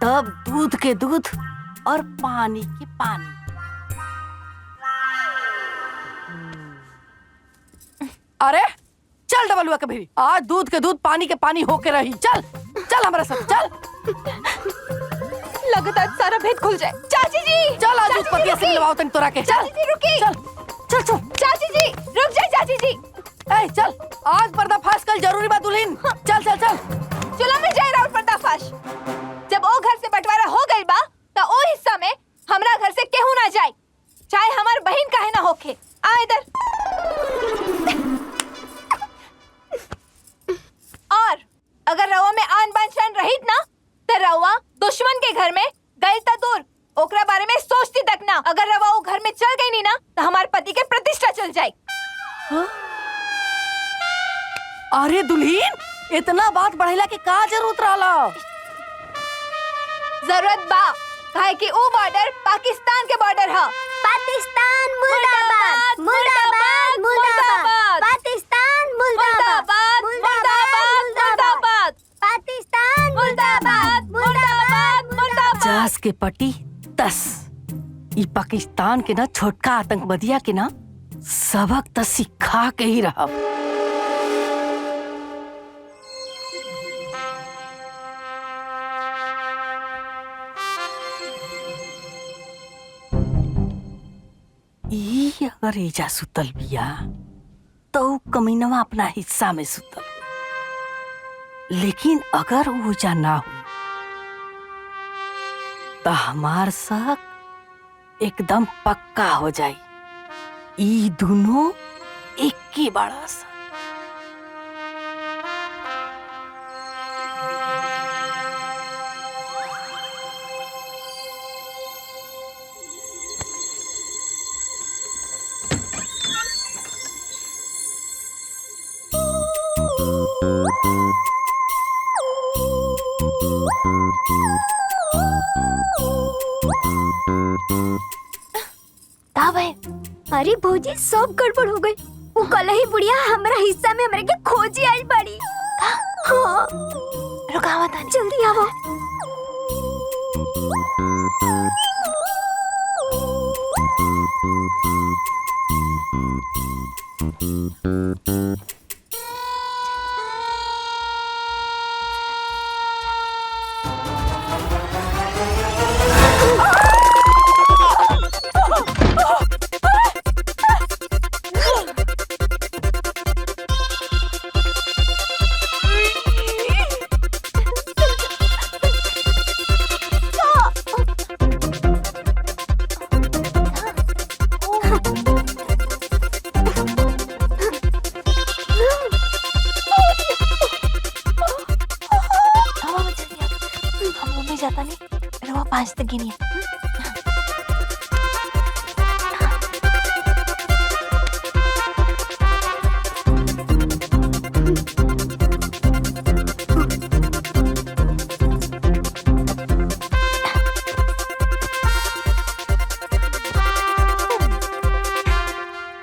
तब दूध के दूध और पानी के पानी। अरे चल डबलुआ के भेरी, आज दूध के दूध पानी के पानी होके रही। चल चल हमारे साथ चल। लगातार सारा भेद खुल जाए। चाची जी चल आज उत्पत्ति से मिलवाओ तन तोरा के। चाची जी रुकी। चल चल चल। चाची जी रुक जाए। चाची जी ए चल, आज पर्दाफाश कल जरूरी बा दुल्हन। चल चल चल। चलो मैं जाए राउर पर्दाफाश। जब ओ घर से बंटवारा हो गई बा तो ओ हिस्सा में हमरा घर से केहू ना जाए, चाहे हमार बहन काहे ना होखे। आ इधर। और अगर रवा में आन बान शान रहित ना तो रवा दुश्मन के घर में गई त दूर, ओकरा बारे में सोचती तक ना। अगर रवा वो घर में चल गई नी ना तो हमारे पति के प्रतिष्ठा चल जाए। अरे दुल्हन, इतना बात बढ़ेला के का जरूरत रहला? जरूरत बा, काहे कि वो बॉर्डर पाकिस्तान के बॉर्डर है। पाकिस्तान मुर्दाबाद, मुर्दाबाद, मुर्दाबाद। पाकिस्तान मुर्दाबाद, मुर्दाबाद, मुर्दाबाद। पाकिस्तान मुर्दाबाद, मुर्दाबाद, मुर्दाबाद। जस के पटी तस। ई पाकिस्तान के ना छोटका आतंकवादिया के ना सबक त सिखा के ही रहा। ई अगर एजा सुतल बिया तो कमीनवा अपना हिस्सा में सुतल, लेकिन अगर वो जा ना हुई तो हमार शक एकदम पक्का हो जाई। ई दोनों एक के बड़ा सा। अरे भौजी सब गड़बड़ हो गई। वो कल ही बुढ़िया हमरा हिस्सा में हमरा के खोजी आई पड़ी। हाँ रुकावत जल्दी आओ। जाता नहीं रवा 5 तक गिनी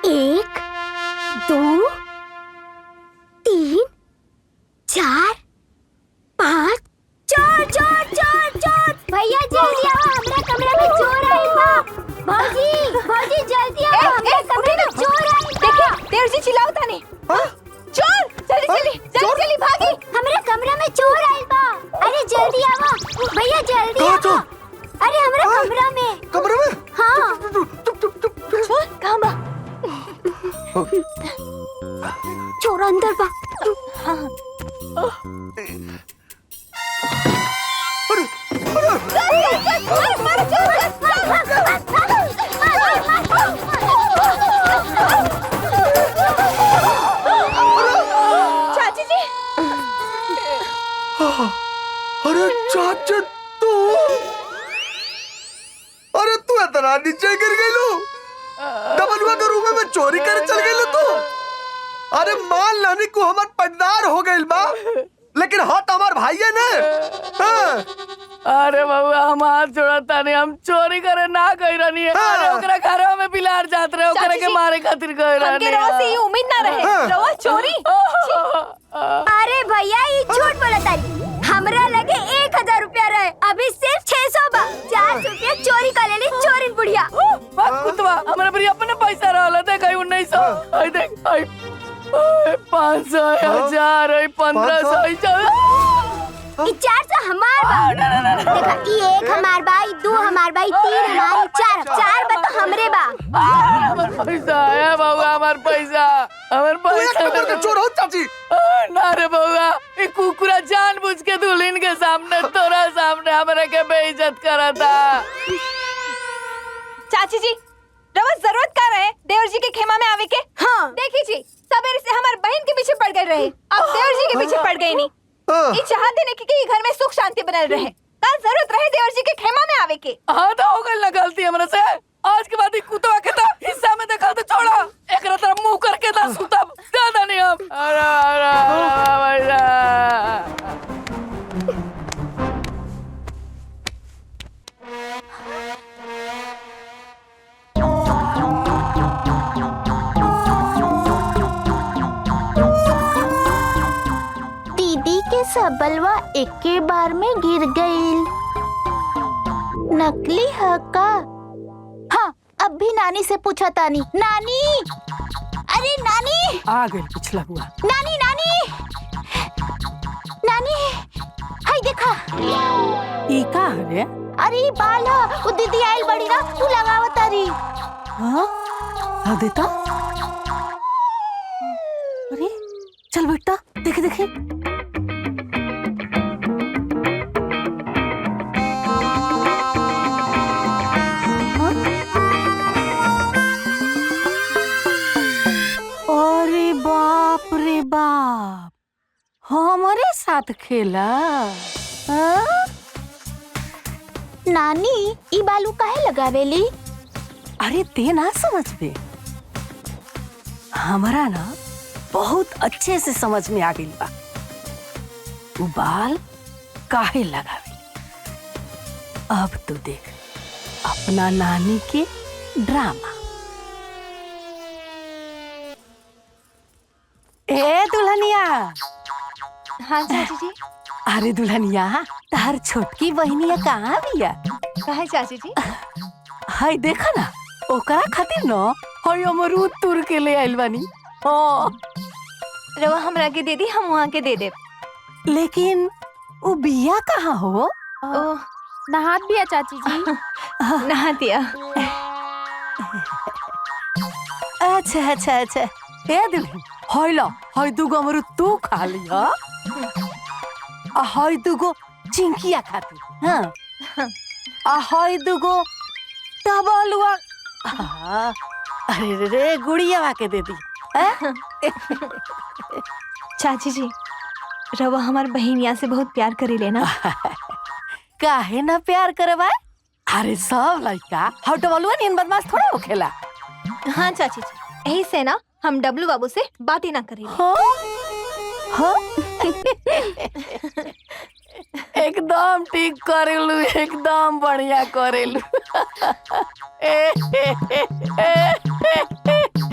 एक, दो, तीन, चार, पाँच। चोर चोर चोर चोर भैया जल्दी आओ, हमरा कमरा में चोर आइल बा। भौजी भौजी जल्दी आओ, हमरा कमरे में चोर आइल बा। देखिए देवर जी चिल्लाओ तानी चोर जल्दी भागी। हमरा कमरा में चोर आइल बा। अरे जल्दी आओ भैया जल्दी आओ। अरे हमरा कमरा में। कमरे में? हाँ चोर कहाँ बा? चोर अंदर बा। चाची जी अरे चाचा तू, अरे तू इतना नीचे गिर गई लो, डबलुआ के रूम में चोरी करे चल गई लो तू। अरे मान लानी को हमार पटदार हो गई बा, लेकिन हाथ हमार भाई है ना। हाँ। अरे बउआ हम हाथ जोड़ता नहीं, हम चोरी करे ना कही रहनी है। अरे ओकरा घरवा में बिलार जात रहे, ओकरा के मारे खातिर कही रहनी हमके रवा से ये उम्मीद ना रहे रवा चोरी। अरे भैया ये झूठ बोलता है। हमरा लगे 1000 रुपया रहे, अभी सिर्फ 600 बा। 400 रुपया चोरी कर लेली चोरिन बुढ़िया। बात कुतवा हमरा पर अपने पैसा रहला देख 1900 आई देख आई 500 1000 आई 1500 ई 400 हमार बा। देखा ई 1 हमार बा, ई 2 हमार बा, ई 3 हमार, 4 बा तो हमरे बा। हमार पैसा है बउआ, हमार पैसा तो चोर हो चाची। ना रे बउआ, ये कुकुरा जानबूझ के दुल्हन के सामने तोरा सामने हमरा के बेइज्जत करा था। चाची जी रवा जरूरत का रहे देवर जी के खेमा में आवे के। हाँ देखी जी सवेरे से हमारे बहन के पीछे पड़ गए रहे, अब देवर जी के पीछे पड़ गए नहीं। ये चाहते नहीं कि घर में सुख शांति बनल रहे। कल जरूरत रहे देवर जी के खेमा में आवे के। हाँ तो हो गई ना गलती हमरा से। आज के बाद कुतवा के तो हिस्सा में देखा तो छोड़ा, एक तरह मुंह करके ना सुतब ज्यादा नहीं हम। भैया दीदी के सबलवा एके बार में गिर गई। नकली है का? हाँ अब भी नानी से पूछा तानी। नानी, अरे नानी आ गई पिछला हुआ। नानी नानी नानी हाय देखा। ई का रे? अरे बाल है, वो दीदी आइल बड़ी ना, तू लगावत तारी। हाँ हाँ देता। अरे चल बेटा देखे देखे। अरे बाप रे बाप, हमारे साथ खेला। हाँ? नानी ई बालू काहे लगावेली? अरे ते ना समझ बे, हमारा ना बहुत अच्छे से समझ में आ गई बा। तू बाल काहे लगावे। अब तू देख अपना नानी के ड्रामा। ए दुल्हनिया। हाँ चाची जी। अरे दुल्हनिया तार छोटकी बहनिया कहाँ बिया? कहा चाची जी? हाय देखा ना ओकरा खातिर न हाय अमरूद तुर के ले आइल बानी। हाँ रवा हमरा के दे दी, हम वहाँ के दे दे। लेकिन वो बिया कहाँ हो? ओह, नहात भी है चाची जी। नहा दिया। अच्छा अच्छा अच्छा ए दुल्हन हाय ला हाय दुगो अमरूद तू खा लिया आ हाय दुगो चिंकिया खाती। हाँ आ हाय दुगो डबलुआ। हाँ, अरे रे रे गुड़िया के दे दी। हाँ? चाची जी रवा हमार बहनिया से बहुत प्यार करे लेना। काहे ना प्यार करे भाई? अरे सब लड़का हाउ डबलुआ नीन बदमाश थोड़ा होखेला। हाँ चाची जी यही से ना हम डब्लू बाबू से बात ही ना करेंगे। हाँ? हाँ? एकदम ठीक करेलू, एकदम बढ़िया करेलू।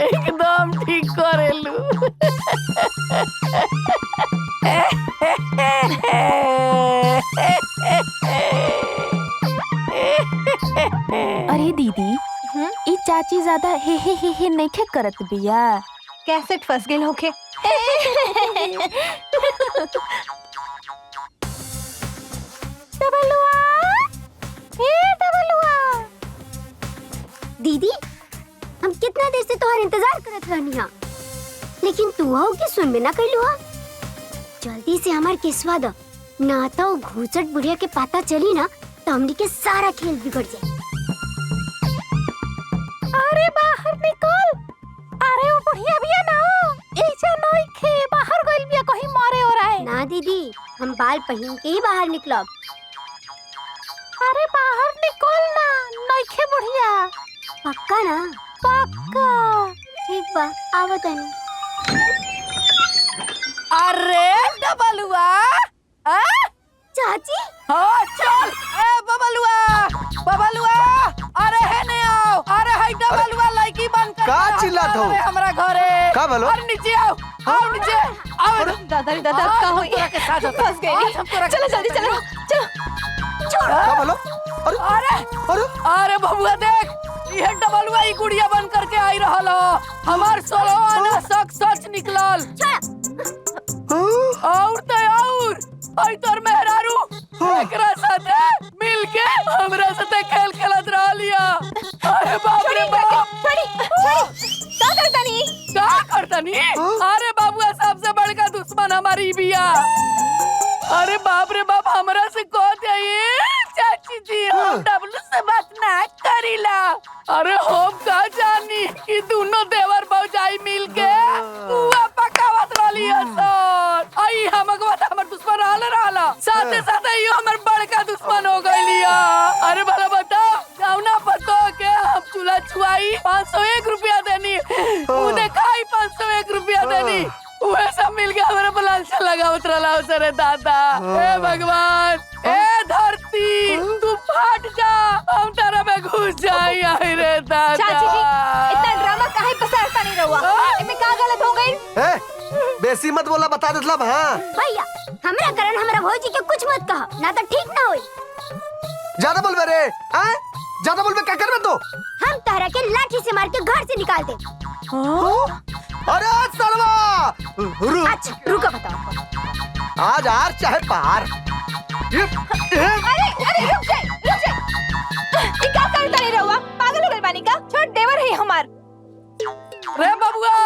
एकदम ठीक करेलू। अरे दीदी ई चाची ज्यादा हे नइखे करत बिया। कैसेट फंस गेल होके। दीदी हम कितना देर से तुम्हारा इंतजार करत रहनी हा, लेकिन तू हो के सुन में ना कैलू हा। जल्दी से हमार केसवा दो, ना तो घूसट बुढ़िया के पता चली ना तो हमनी के सारा खेल बिगड़ जाए। अरे बाहर निकल। अरे वो बुढ़िया बिया ना ऐसे नइखे, बाहर गइल बिया कहीं मारे हो रहा है। ना दीदी हम बाल पहन के ही बाहर निकलब। अरे बाहर निकल ना, नइखे बुढ़िया। पक्का ना? पक्का। ठीक बा आवत है। अरे डबलुआ चाची हाँ चल। ए बबलुआ बबलुआ अरे है नहीं आओ। अरे हाय डबलुआ लड़की बन कर का चिल्लात हो? हमरा घरे का भलो? अरे नीचे आओ, आओ नीचे आओ। दादा रे दादा का होई? तोरा के साथ फंस गई। चलो जल्दी चलो चलो। का बोलो? अरे अरे अरे अरे बबुआ देख ये डबलुआ ई गुड़िया बन करके आई रहल हो। हमार सोलवा ना सच निकलल। और तो और आई तोर मेहरारू एकरा साथे मिलके हमरा साथे खेल खेलत रहलिया। अरे बाप रे बाप छोड़ी का करतानी? का करतानी? अरे बाबुआ सबसे बड़का दुश्मन हमारी बिया। अरे बाप रे बाप हमरा से कह दिए चाची जी हम डबलू से बात ना करीला। अरे हम का जानी कि दोनों देवर भौजाई मिलके बुआ पकावत रहली सर। आई हमक बात हमर दुश्मन रहला साथे साथे यो हमर बड़का दुश्मन हो गइलिया। अरे भला बताओ जाऊना पतो के हम चूल्हा छुआई 501 रुपया देनी, उ देखाई 501 रुपया देनी, उहे सब मिल के हमारे बलाल से लगावत रहला सरे दादा। हे भगवान ए धरती तू फाट जा, हम तारा में घुस जाई। आई रे दादा। चाची जी इतना ड्रामा काहे पसारता नहीं रहुआ? इनमें का गलत हो गई? बेसी मत बोला, बता देतला। हाँ भैया हमरा कारण हमरा भौजी के कुछ मत कहा, ना तो ठीक ना होई। ज्यादा बोल रे। हैं ज्यादा बोल क्या कर तो? हम तारा के लाठी से मार के घर से निकाल दे। अरे सरवा अच्छा रुको बताओ। आज आर चाहे पार। अरे रुक जाए। ये क्या करता नहीं रहुआ? पागल हो गए बानी का? छोड़ देवर है हमार। रे बबुआ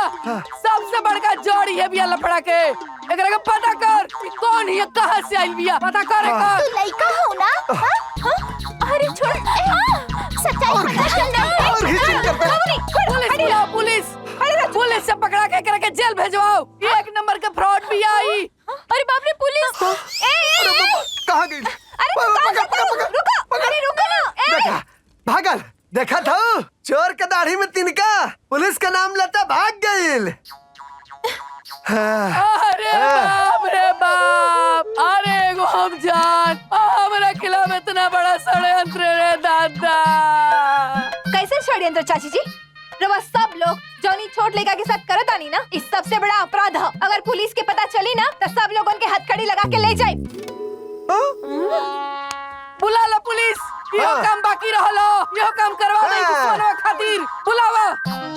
सबसे बड़का जड़ ये बिया लफड़ा के एकरा के पता कर कि कौन है कहां से आइल बिया। पता कर तू लड़का हो ना? अरे छोड़। सच्चाई पता चल पुलिस बुलाओ, पुलिस से पकड़ा के एकरा के जेल भेजवाओ। ये एक नंबर के फ्रॉड बिया आई। अरे बाप रे पुलिस। कहाँ गई? रुको। अरे रुको ना। देखा भागल, देखा था चोर के दाढ़ी में तिनका, पुलिस का नाम लेता भाग गई। अरे बाप रे बाप। अरे एगो हम जान हमरा खिलाफ इतना बड़ा षड्यंत्र रे दादा। कैसे षड्यंत्र चाची जी? रवा सब लोग जॉनी छोट लड़का के साथ करत आनी ना, इस सबसे बड़ा अपराध है। अगर पुलिस के पता चली ना तो सब लोगों के हथकड़ी लगा के ले जाए। बुला लो पुलिस। यो हाँ। काम बाकी रहलो, यो काम करवा दे हाँ। सोनवा खातिर। बुलावा,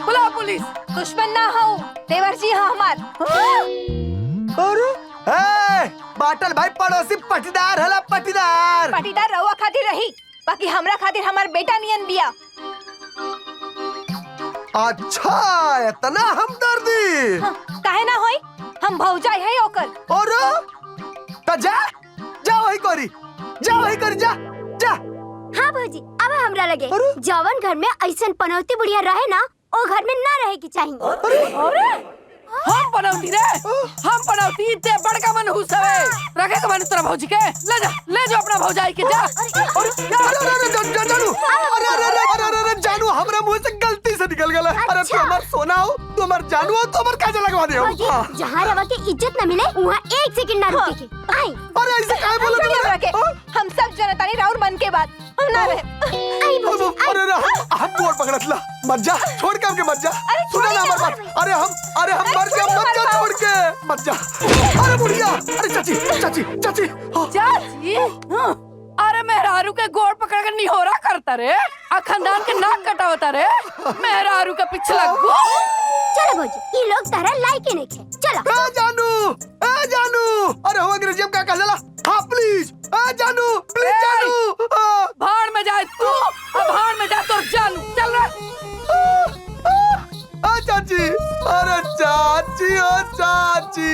बुलाओ पुलिस। दुश्मन ना हो, देवर जी हाँ हमार। अरे ए, बाटल भाई पड़ोसी पटीदार हला पटीदार। पाटीदार रउआ खातिर रही, बाकी हमरा खातिर हमार बेटा नियन बिया। अच्छा इतना हमदर्दी। हाँ, काहे ना होई, हम भौजाई है ओकर। और तो जा जा वही करी, जा वही करी, जा जा। हाँ भौजी, अब हमरा लगे अरे? जवन घर में ऐसन पनौती बुढ़िया रहे ना, ओ घर में ना रहे की चाहिए। अरे हम पनौती रे, हम पनौती ते बड़का मन हुसवे रखे के मन तोरा भौजी के ले जा, ले जा अपना भौजाई के जा। अरे जानू हमरा मुंह से गलती से निकल गया। अरे तू हमार सोना हो, तू हमार जानू हो, तू हमार काजे लगवा दे। भौजी, जहाँ रवा के इज्जत न मिले वहाँ एक सेकंड ना रुके के। आई अरे ऐसे काहे बोलत छोड़िए हमरा के, है? हम सब जनतानी राउर मन के बाद हम ना रहे। आई भौजी, आई। अरे हम गोड़ पकड़त ला, मत जा, छोड़ के हमके मत जा। सुना ना हमार बात। अरे हम मर गए, मत जा, छोड़ के मत जा। अरे बुढ़िया, अरे चाची चाची चाची। हाँ। चाची, अरे मेहरारू के गोड़ पकड़ कर निहोरा करता रे, आ खानदान के नाक कटावता रे। मेहरारू का पिछला चलो भौजी, ये लोग तारा लायक ही नहीं थे। चलो। ए जानू, अरे हो अंग्रेजी में क्या कह जाला? हाँ प्लीज, ए जानू, प्लीज जानू। भाड़ में जाए तू, भाड़ में जा तो जानू। चल रे। चाची, अरे चाची, ओ चाची,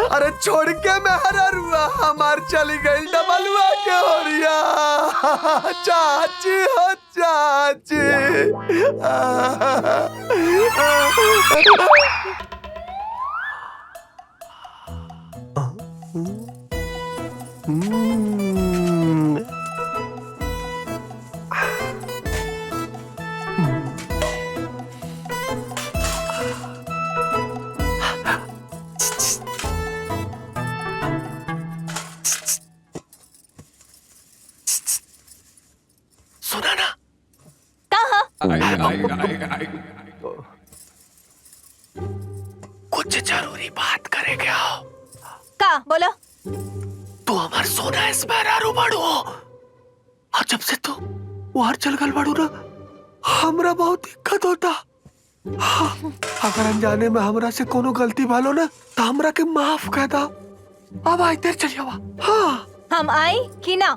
अरे छोड़ के मेहरारूआ हमार चली गई डबलुआ के ओरिया। चाची हो चाची। सुना ना कुछ जरूरी बात करेंगे। आओ का बोलो। तू हमार सोना इस मेहरारू बाड़ू हो, और जब से तू वहां चल गल बाड़ू ना, हमरा बहुत दिक्कत होता। हाँ, अगर अनजाने में हमरा से कोनो गलती भालो ना, तो हमरा के माफ कर दो। अब आई तेर चलिए बा। हाँ। हम आई कि ना,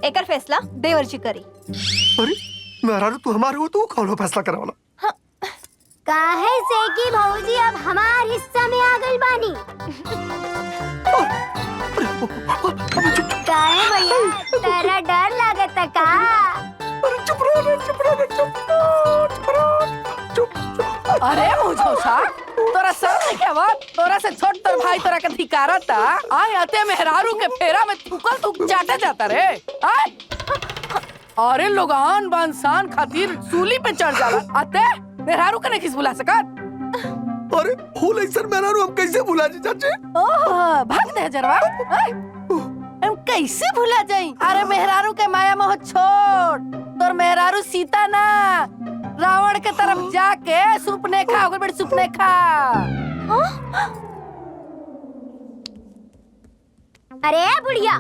एकर फैसला देवर जी करी। अरे मेहरारू तू हमारे हो, तू कौन फैसला करवाला? काहे से कि भौजी अब हमार हिस्सा में आ गई बानी। काहे भैया, तेरा डर लागत का? चुप रहो। अरे मुझोसा, तोरा सर नहीं क्या बात? तोरा से छोट तोर भाई तोरा के धिकारता। आय आते मेहरारू के फेरा में थूकल तू चाटे जाता रे। आय अरे लोगान बांसान खातिर सूली पे चढ़ जाला, आते मेहरारू के नहीं किस बुला सकत। अरे फूल ऐसा मेहरारू हम कैसे भुला जी चाची? ओह भाग दे जरवा। हम कैसे भुला जाई? अरे मेहरारू के माया मोह छोड़, तोर मेहरारू सीता ना रावण के तरफ जाके सुपने खा, ओकर बड़ी सुपने खा। अरे बुढ़िया,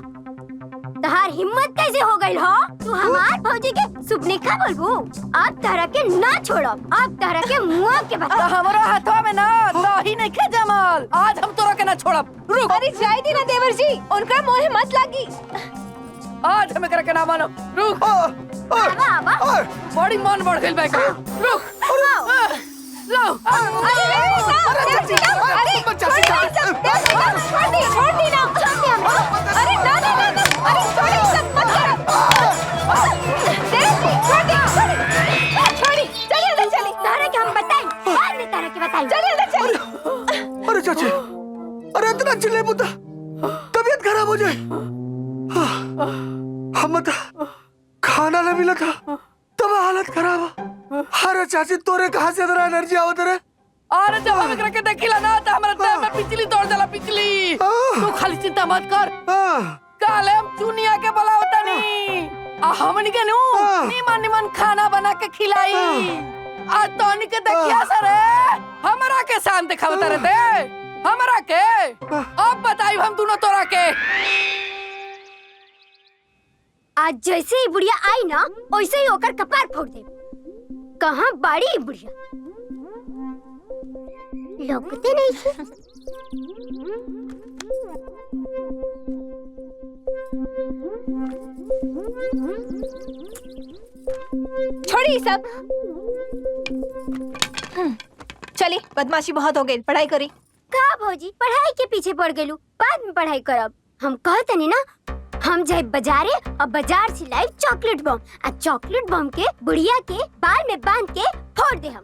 तहार हिम्मत कैसे हो गई हो? तू हमार भौजी के सुपने खा बोलबू? अब तारा के ना छोड़ो, अब तारा के मुआ के तो बता। हमारा हाथवा में ना दही नहीं खे जमल। आज हम तोरा के ना छोड़ब। रुक, अरे जाई दी ना देवर जी, उनका मोह मत लागी। आज हमें करे के ना मानो। रुक, आवा आवा। बड़ी मन बढ़ गइल बा एकरा। रुक, लो। अरे छोड़ दी ना। अरे ना ना ना ना, अरे छोड़ी सब मत करो। छोड़ी, चलिए अंदर चली। तारा के हम बताई, बाद में तारा के बताई। चलिए अंदर चली। अरे चाची, अरे इतना चिल्ले पुता, तबीयत खराब हो जाए। हम खाना ना मिला था, तब हालत खराब। अरे चाची तोरे कहाँ से इतना एनर्जी आवत रे? अरे जब हम एकरा के देखिला ना त हमरा देह में बिजली दौड़ जाला, बिजली। तू खाली चिंता मत कर, काले हम चुनिया के बुलावता नी, आ हमनी के नु निमन खाना बना के खिलाई। आ तोनी के देखिया सरे, हमरा के शान दिखावता रहते, हमरा के। अब बताई हम दोनों तोरा के। आज जैसे ही बुढ़िया आई ना वैसे ही होकर कपार फोड़ दे। कहाँ बाड़ी है बुढ़िया? लौकते नहीं थी। छोड़ी सब। चली, बदमाशी बहुत हो गई, पढ़ाई करी। का भौजी पढ़ाई के पीछे पड़ गेलू, बाद में पढ़ाई करब। हम कहते नहीं ना, हम जाए बाजारे और बाजार से लाई चॉकलेट बम, आ चॉकलेट बम के बुढ़िया के बाल में बांध के फोड़ दे हम।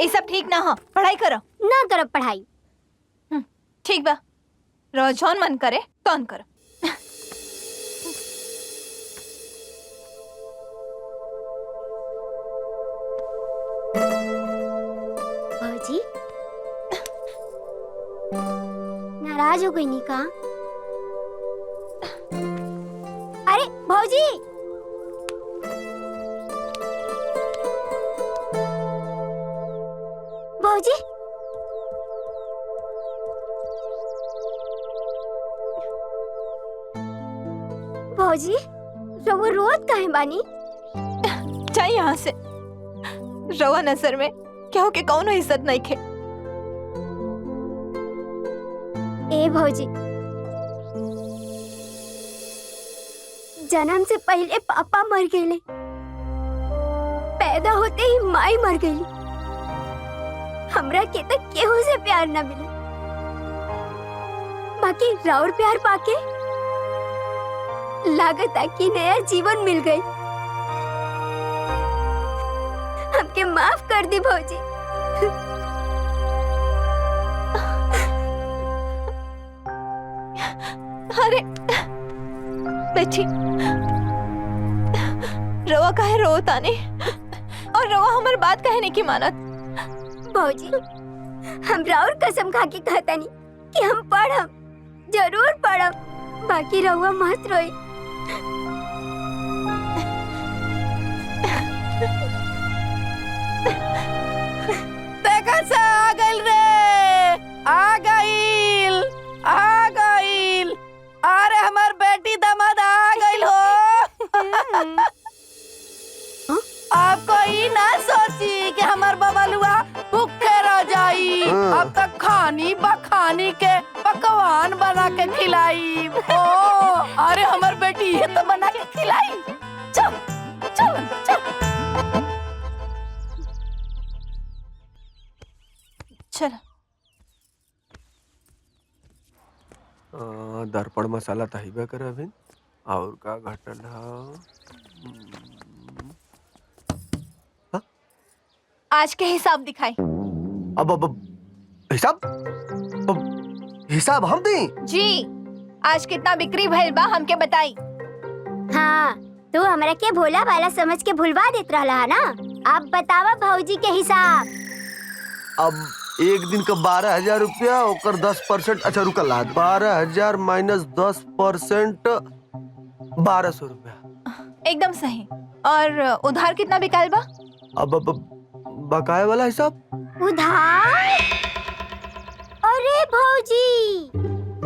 ये सब ठीक ना हो, पढ़ाई करो। ना करब पढ़ाई। ठीक बा, रोजौन मन करे तौन करो। भौजी नाराज हो गई नी का? अरे भौजी, भौजी भौजी रवो रोत काहे बानी? जाए यहाँ से। रवा नजर में क्या हो के कौनो इज्जत नहीं खे। ए भौजी, जन्म से पहले पापा मर गए, पैदा होते ही माई मर गई। हमरा के तक केहू से प्यार न मिले, बाकी राउर प्यार पाके लागत है कि नया जीवन मिल गई। हमके माफ कर दी भौजी। अरे बेटी, रवा काहे रो ताने? और रवा हमार बात काहे नहीं की मानत? भौजी हम राउर कसम खा के कहता नहीं कि हम पढ़म, जरूर पढ़म, बाकी रहुआ मत रोई। देखा से आ गइल रे, आ गइल, आ गइल। अरे हमार बेटी दामाद आ गइल हो। आपको ई ना सोची कि हमार बबलुआ भूखे रह जाई। अब तक खानी बखानी के पकवान बना के खिलाई। ओ अरे हमार बेटी ये तो बना के खिलाई। चल चल चल चल। दर्पण मसाला तहिबा कर अभिन और का घटल आज के हिसाब दिखाई। अब हिसाब हिसाब हम दी जी। आज कितना बिक्री भइल बा हमके बताई। हाँ, तू हमरा के भोला भाला समझ के भुलवा देत रहला है ना। आप बतावा भौजी के हिसाब। अब एक दिन का 12,000 रुपया ओकर 10%। अच्छा रुका ला, 12,000 माइनस 10% 1,200 रुपया। एकदम सही। और उधार कितना बिकाल बा? अब बकाया वाला हिसाब उधार? अरे भौजी,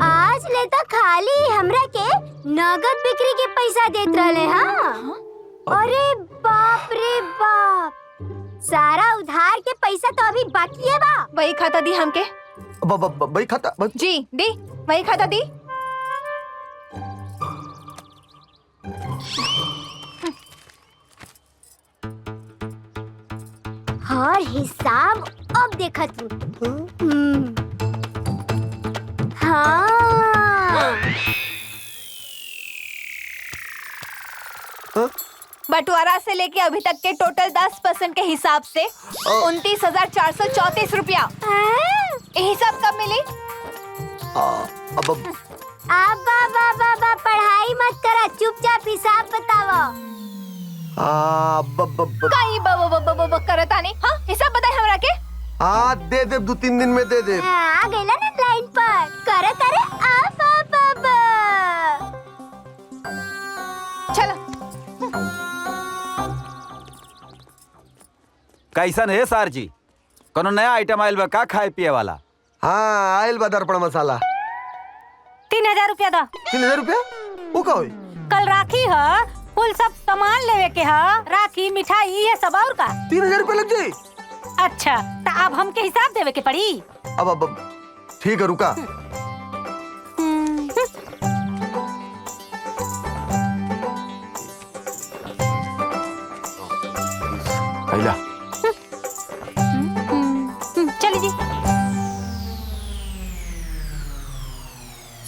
आज ले तो खाली हमरा के नगद बिक्री के पैसा देत रहले। हाँ, अरे बाप रे बाप, सारा उधार के पैसा तो अभी बाकी है बा। वही खाता दी हमके। भाई खाता जी दी, वही खाता दी। हर हिसाब अब देखा तू। हाँ, बंटवारा से लेके अभी तक के टोटल 10% के हिसाब से 29,434 रुपया। ये हिसाब कब मिली? अब बाबा पढ़ाई मत करा, चुपचाप हिसाब बताओ। कहीं करता नहीं। हाँ, हिसाब बताए हमरा के। दे दे 2-3 दिन में दे दे। आ गई ना लाइन पर। करे चलो। कैसन है सार जी? कोनो नया आइटम आयल बा का खाए पिए वाला? हाँ आयल बा दर्पण मसाला। 3,000 रुपया दा। 3,000 रुपया? वो का होई? कल राखी है, कुल सब सामान लेवे के है, राखी मिठाई ये सब और का। 3000 रुपए लग जाई। अच्छा तो अब हमके हिसाब देवे के पड़ी। अब ठीक है, रुका। चलिए जी।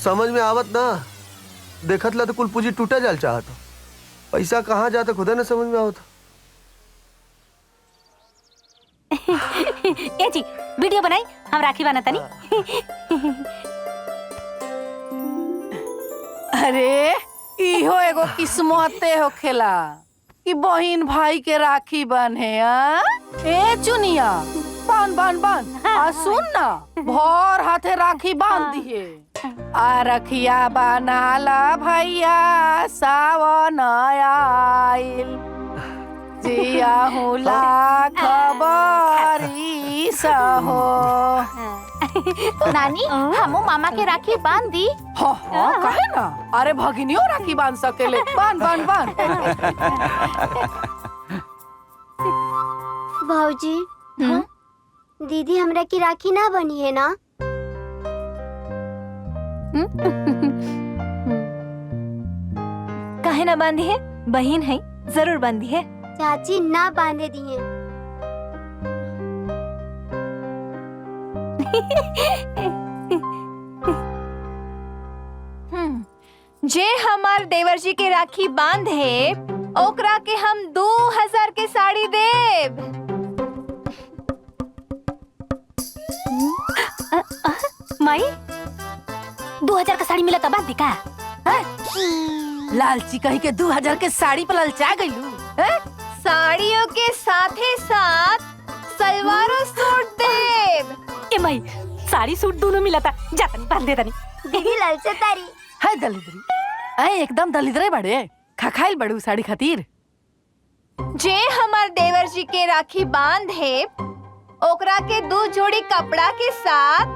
समझ में आवत ना, देखत ला तो कुल पूंजी टूटा जाल चाहत, पैसा कहाँ जाता खुदा न समझ में आवत। ए जी वीडियो बनाई, हम राखी बनाता नहीं। अरे इहो एगो किस्मते होखेला कि बहिन भाई के राखी बंधे। ए चुनिया बांध बांध बांध। आ सुन ना, भर हाथे राखी बांध दिए। आ रखिया बनाला भैया, सावन आइल, जिया हुला खबरी सहो। नानी हमू मामा के राखी बांध दी। हाँ काहे ना, अरे भगिनियो राखी बांध सकेले। बांध बांध बांध। भाऊजी, दीदी हमरा की राखी ना बनी है ना? काहे ना बांधी है? बहन है, जरूर बांधी है। चाची ना बांधे दी है। जे हमार देवर जी के राखी बांध है, ओकरा के हम 2000 के साड़ी देब। माई 2000 का साड़ी मिला तब बांध दी का? लालची कहीं के 2000 के साड़ी पर ललचा गईलू। साड़ियों के साथ सलवारों सूट देब। ए माई साड़ी सूट दोनों मिला था, जाता नहीं बांध देता नहीं। दीदी ललचे तारी है दलिद्री। एकदम दलिद्रे बड़े खखाइल बड़ू साड़ी खातिर। जे हमार देवर जी के राखी बांध है, ओकरा के 2 जोड़ी कपड़ा के साथ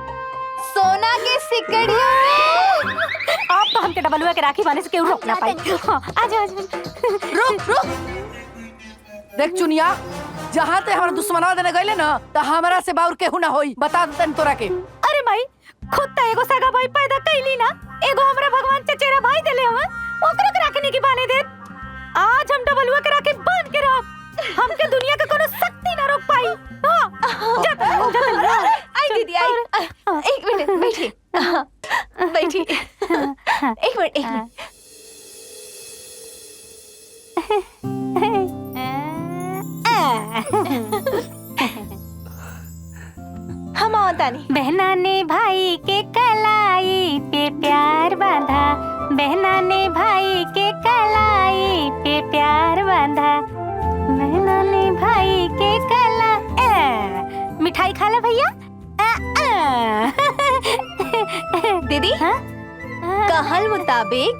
सोना के सिकड़ियों में। आप तो हमके डबल हुआ के राखी बांधने से क्यों रोक ना पाई। हाँ, आजा आजा। रुक रुक। देख चुनिया, जहाँ ते हमारा दुश्मनवा देने गईले ना, तो हमारा से बाउर केहू ना होई। बता देतन तोरा के। अरे माई खुद तो एगो सगा भाई पैदा कैली ना, एगो हमरा भगवान चचेरा भाई देले हवन, ओकरा के राखी नहीं की बांधे दे। आज हम डबल हुआ के राखी बांध के रहब, हमके दुनिया के कोनो शक्ति ना रोक पाई। हां जाता। आई दीदी आई। एक मिनट बैठी। बैठी। एक मिनट। हम आवतानी। बहना ने भाई के कलाई पे प्यार बांधा, बहना ने भाई के कलाई पे प्यार बांधा, बहना ने भाई के कला। मिठाई खा ले भैया। दीदी कहल मुताबिक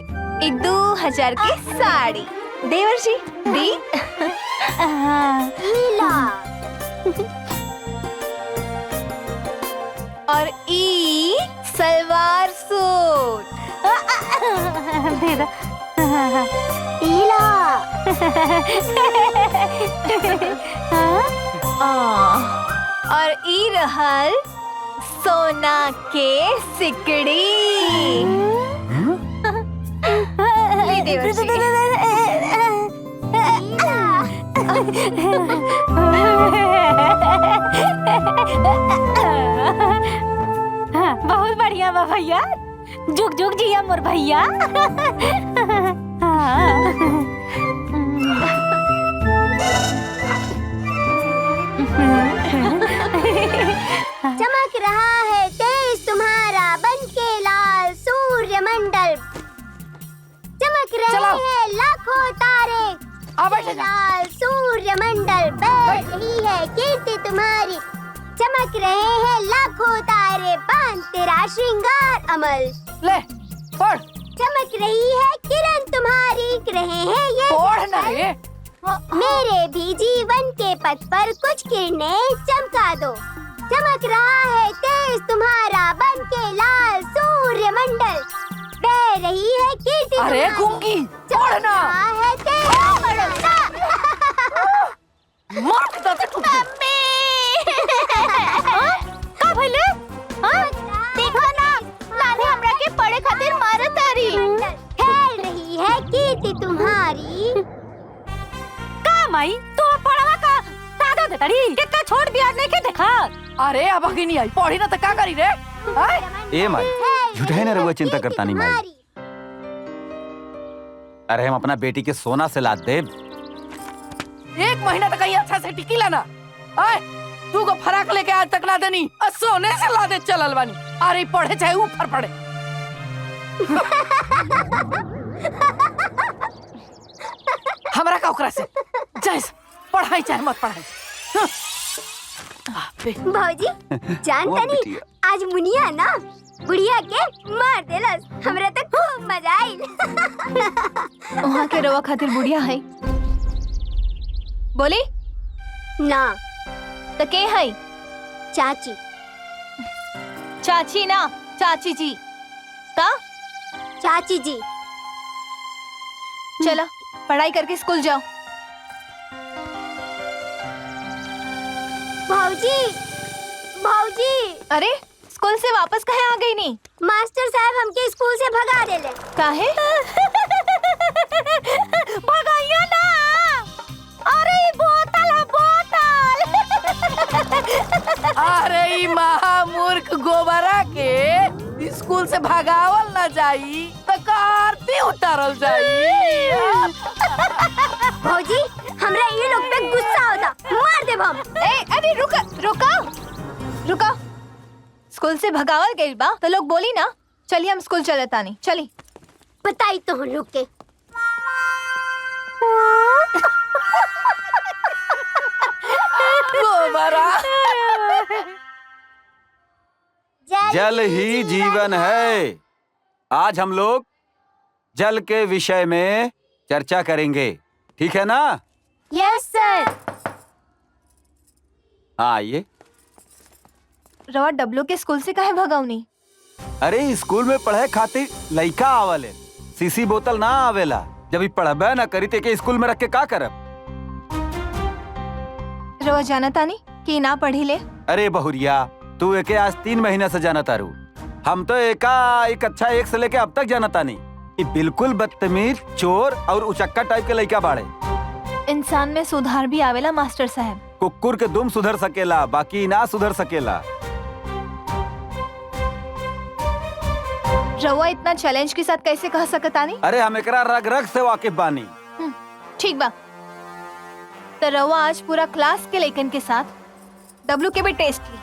2000 की साड़ी देवर जी दी। और ई सलवार सूट दे दो। और ई रहल सोना के सिकड़ी। ले देवर जी। बहुत बढ़िया बा भैया, जुग जुग जिया मोर भैया। चमक रहा है तेज तुम्हारा बनके लाल सूर्य मंडल, चमक रहे हैं लाखों तारे लाल सूर्य मंडल, बढ़ रही है कीर्ति तुम्हारी, चमक रहे हैं लाखों तारे, बांध तेरा श्रृंगार अमल। ले पढ़। चमक रही है किरण तुम्हारी, रहे हैं ये पढ़ ना रे। मेरे भी जीवन के पथ पर कुछ किरणें चमका दो, चमक रहा है तेज तुम्हारा बनके लाल सूर्य मंडल, बह रही है कीर्ति अरे तुम्हारी। गूंगी पढ़ना कहाँ है तेरा भरोसा? मार के दांत टूट गए। का भइले? हाँ? देखो ना, नानी हमरा के पढ़े खातिर मारत तारी। खेल रही है कीर्ति तुम्हारी। का माई तू पढ़वा का दादा दे तारी कितना छोड़ बियाह नहीं के देखा। अरे अब आगे नहीं आई पढ़ी ना तो क्या करी रे आय? ए माई झूठे न रहुआ चिंता करता नहीं माई। अरे हम अपना बेटी के सोना से लाद दे। 1 महीना तक ये अच्छा से टिकी लाना। आय तू को फराक लेके आज तक ना देनी और सोने से ला दे चलल बानी। अरे पढ़े चाहे ऊपर पढ़े। हमरा का ओकरा से जैस पढ़ाई चाहे मत पढ़ाई। भौजी जानता नहीं आज मुनिया ना बुढ़िया के मार देलस। हमरा तो खूब मजा आइल। वहाँ के रवा खातिर बुढ़िया है बोली ना तो के है? चाची चाची ना चाची जी का। चाची जी चलो पढ़ाई करके स्कूल जाओ। भौजी भौजी अरे स्कूल से वापस कहे आ गई नहीं? मास्टर साहब हमके स्कूल से भगा देले। काहे? भगाइया ना। अरे ई बोतल है बोतल। अरे ई महामूर्ख गोबरा के स्कूल से भगावल ना जाई तो कारती उतारल जाई। भौजी हमरा ये लोग पे गुस्सा होता मार देब हम। अरे रुका रुका रुका। स्कूल से भगावल गई बा तो लोग बोली ना। चलिए हम स्कूल चले तानी चली। बताई तो हम लोग के। गोबरा जल ही जीवन है। आज हम लोग जल के विषय में चर्चा करेंगे, ठीक है ना? यस सर। हाँ आइए। रवा डब्लू के स्कूल से काहे भगावनी? अरे स्कूल में पढ़े खातिर लइका आवले, सीसी बोतल ना आवेला। जब पढ़बे ना करी ते के स्कूल में रख के का करब? रवा जाना तानी कि ना पढ़ी ले। अरे बहुरिया तू एके आज 3 महीने से जाना तारू। हम तो एक अच्छा 1 से लेके अब तक जाना तानी। ये बिल्कुल बदतमीज चोर और उचक्का टाइप के लइका बाड़े। इंसान में सुधार भी आवेला मास्टर साहब। कुकुर के दुम सुधर सकेला बाकी ना सुधर सकेला। रवा इतना चैलेंज के साथ कैसे कह सकतानी? अरे हम एकरा रग रग से वाकिफ बानी। ठीक बा तो रवा आज पूरा क्लास के लइकन के साथ डब्लू के भी टेस्ट ली।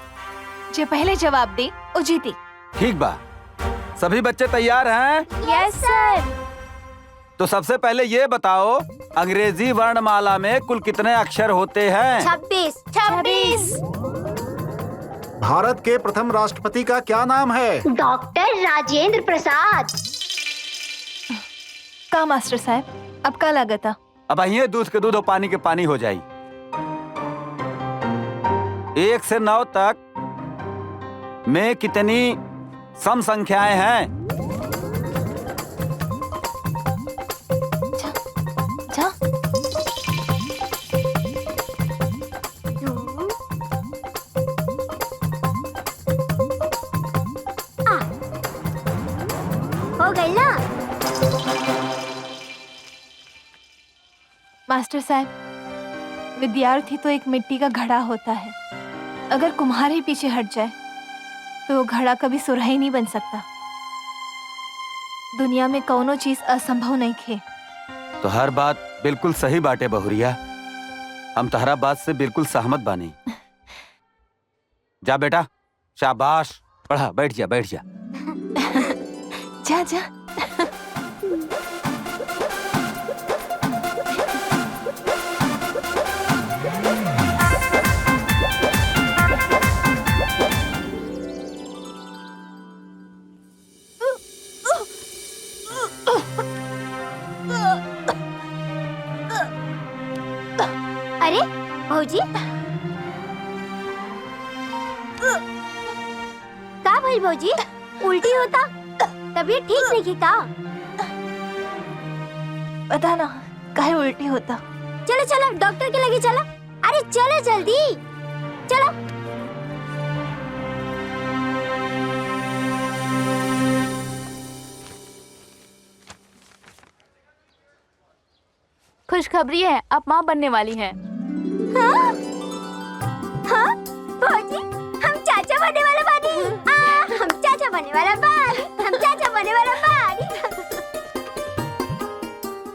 जो पहले जवाब दे वो जीती। ठीक बा, सभी बच्चे तैयार हैं? यस सर। तो सबसे पहले ये बताओ अंग्रेजी वर्णमाला में कुल कितने अक्षर होते हैं? 26 भारत के प्रथम राष्ट्रपति का क्या नाम है? डॉक्टर राजेंद्र प्रसाद। का मास्टर साहब अब का लागता? अब ये दूध के दूध और पानी के पानी हो जाई। 1 से 9 तक में कितनी सम संख्याएं हैं? जा हो गई ना? मास्टर साहब विद्यार्थी तो एक मिट्टी का घड़ा होता है। अगर कुम्हार ही पीछे हट जाए तो वो घड़ा कभी सुराही नहीं बन सकता। दुनिया में कौनो चीज असंभव नहीं खे। तो हर बात बिल्कुल सही बाटे बहुरिया। हम तहरा बात से बिल्कुल सहमत बानी। जा बेटा शाबाश पढ़ा। बैठ जा बैठ जा। जा जा। अरे भौजी का भइल भौजी? उल्टी होता? तबीयत ठीक नहीं की का? पता ना काहे उल्टी होता। चलो चलो डॉक्टर के लगे चलो। अरे चलो जल्दी चलो। खुशखबरी है, आप माँ बनने वाली हैं। हाँ? हाँ? भौजी, हम चाचा बनने वाला बानी। हम चाचा बनने वाला बानी। हम चाचा बनने वाला बानी।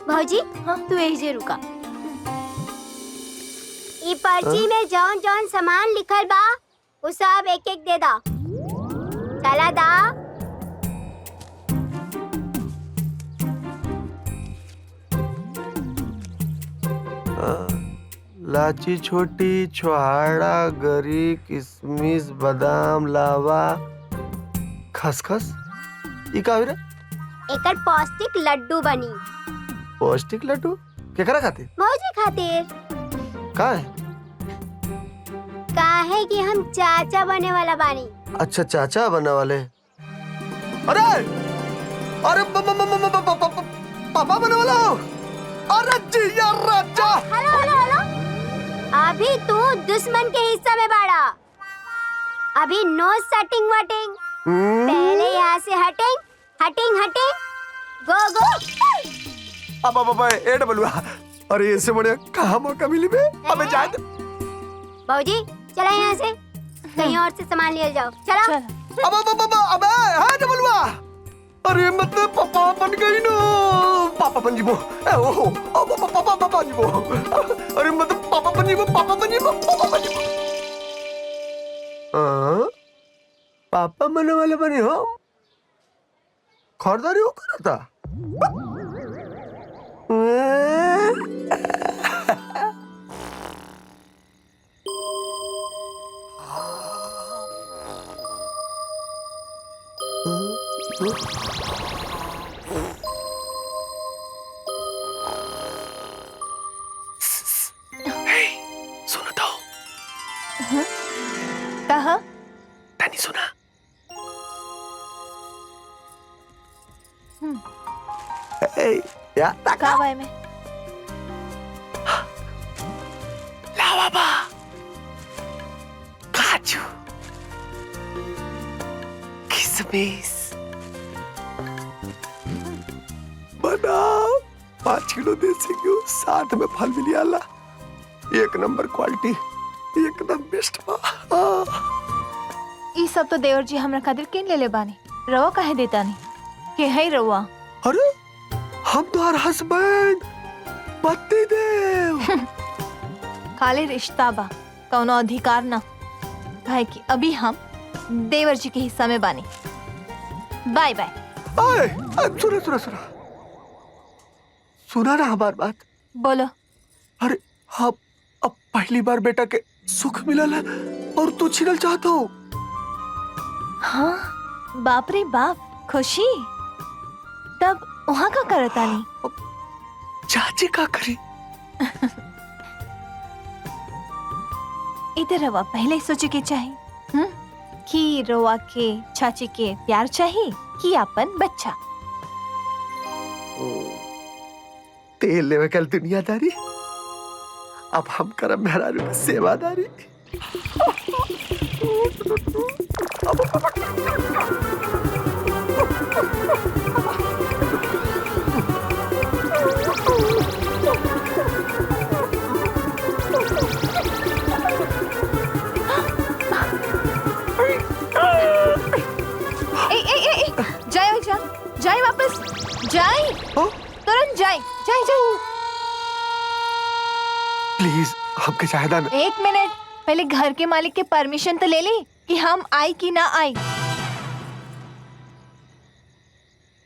भौजी, तू ऐसे रुका। ई पर्ची में जौन जौन सामान लिखल बा, वो सब एक एक दे दा। चला दा। लाची छोटी, छोहाड़ा, गरी, किशमिश, बादाम, लावा, खसखस। ई का होइरा? एकर पौष्टिक लड्डू बनी। पौष्टिक लड्डू केकरा खातिर? भौजी खातिर। का है? काहे कि हम चाचा बने वाला बानी। अच्छा चाचा बनने वाले। अरे अरे पापा बनने वाला हो। अरे जी यार राजा। Hello hello hello. अभी तू दुश्मन के हिस्सा में बाड़ा। अभी नो सेटिंग वटिंग। पहले यहाँ से हटेंग हटेंग हटेंग। गो गो। अब एड बलुआ। अरे इससे बढ़िया कहाँ मौका मिली बे? अबे जा। बाबूजी चला यहाँ से। कहीं और से सामान ले जाओ। चलो। अबे हाँ जा बलुआ। अरे मतलब पापा बन गई ना। पापा बन जीबो। ओहो पापा जीबो। अरे मतलब पापा बन जीबो। पापा बन जीबो। पापा बनने वाले बने हो। खरीदारी हो करा था। सुनो तो। कहा? नहीं सुना। या का बाय में? लावा बा। काजू। किशमिश। बादाम। 5 किलो देसी घी, साथ में फल मिली आला। एक नंबर क्वालिटी, एकदम बेस्ट बा। ई सब तो देवर जी हमरा खातिर किन ले बानी। रवा काहे देता नहीं? के है रवा? अरे हम तुम्हार हस्बैंड पति देव। खाली रिश्ता बा, कौनो अधिकार ना। काहे कि अभी हम देवर जी के हिस्सा में बानी। Bye bye. सुना सुना ना हमार बात। बोलो। अरे हाँ, अब पहली बार बेटा के सुख मिलल है और तू छीनल चाहत हो। हाँ बाप रे बाप, खुशी। तब वहाँ का करता नहीं? चाची का करी? इधर रवा पहले सोचे के चाहिए कि रवा के चाची के प्यार चाहिए कि अपन बच्चा। तेल लेवे कल दुनियादारी, अब हम करम मेहरारू की सेवादारी। जाए वापस जाए। तुरंत जाए जाए जाए। प्लीज हमके चाहता ना। 1 मिनट, पहले घर के मालिक के परमिशन तो ले ली कि हम आई कि ना आई।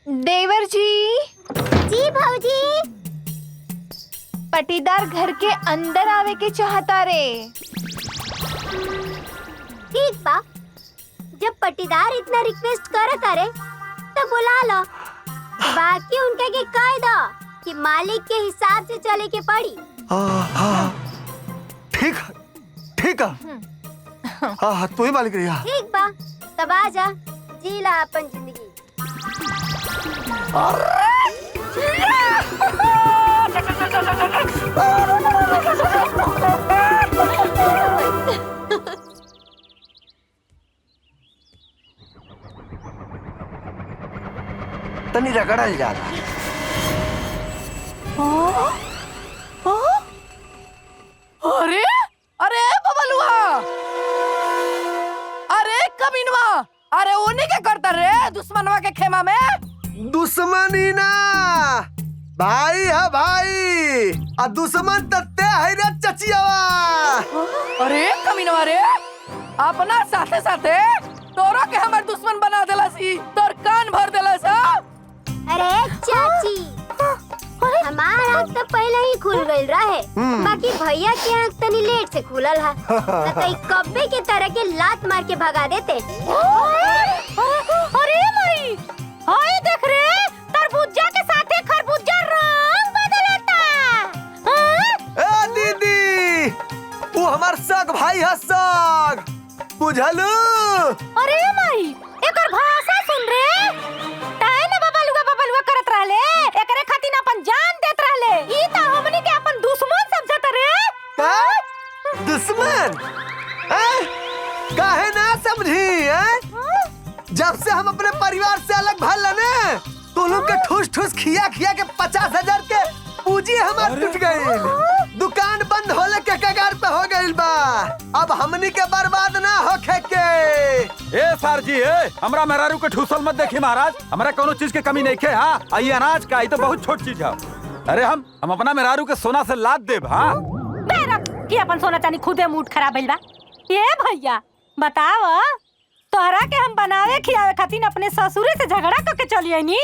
देवर जी। जी भाऊजी। पटीदार घर के अंदर आवे के चाहता रे। ठीक बा, जब पटीदार इतना रिक्वेस्ट करता रे तो बुला लो। बाकी उनके के कायदा कि मालिक के हिसाब से चले के पड़ी। हाँ ठीक है, ठीक है। हाँ तू ही मालिक रही। ठीक बा, तब आजा जी ला अपन जिंदगी। तनी रगड़ल जाला। अरे अरे बबलुआ, अरे कमीनवा, अरे उन्हीं के करता रे दुश्मनवा के खेमा में। दुश्मनी ना भाई है भाई, आ दुश्मन तत्ते है रे चचियावा। अरे कमीनवा रे, अपना साथे साथे तोरा के हमर दुश्मन बना देला सी, तोर कान भर देला सा। अरे चाची, हमार आँख तो पहले ही खुल गई रहे, बाकी भैया की आँख तनी लेट से खुलल है। तो कब्बे के तरह के लात मार के भगा देते। अरे मरी, हाय देख रे, तरबूजा के साथे खरबूजा रंग बदलता। ए दीदी, वो हमार सग भाई है सग, बुझलू? अरे मरी, एकर भाषा सुन रे, ताए ना बबलुआ बबलुआ करत रहले, एकरे खातिर अपन जान देत रहले। ई त हमनी के अपन दुश्मन समझत रे। का? दुश्मन? काहे ना समझी हैं? जब से हम अपने परिवार से अलग भल ने, तो लोग के ठूस ठूस खिया खिया के 50,000 के पूंजी हमार टूट गई। दुकान बंद होले के कगार पे हो गइल बा। अब हमनी के बर्बाद ना होखे के। ए सर जी, ए हमरा मेहरारू के ठूसल मत देखी महाराज, हमरा कोनो चीज के कमी नहीं है। हाँ, आई अनाज का, आई तो बहुत छोट चीज है। अरे हम अपना मेहरारू के सोना से लाद देब। हाँ, मेरा की अपन सोना चांदी खुदे मूड खराब भइल बा। ये भैया बताव, तोहरा के हम बनावे खियावे खातिर अपने ससुरे से झगड़ा करके चली आईनी,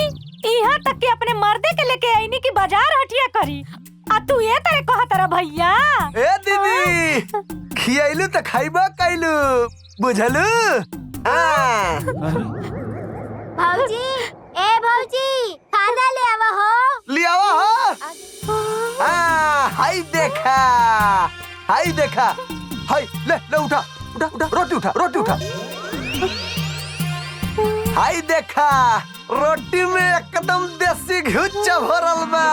यहाँ तक कि अपने मर्दे के लेके आईनी कि बाजार हटिया करी, आ तू ये तरह कहा तेरा भैया। ए दीदी, खियाइलू तो खाइबो कइलू, बुझलू? भौजी, ए भौजी, खाना ले आवा हो। ले आवा हो। हाय देखा, हाय देखा, हाय ले ले उठा उठा उठा, रोटी उठा, रोटी उठा। हाय देखा, रोटी में एकदम देसी घी भरल बा।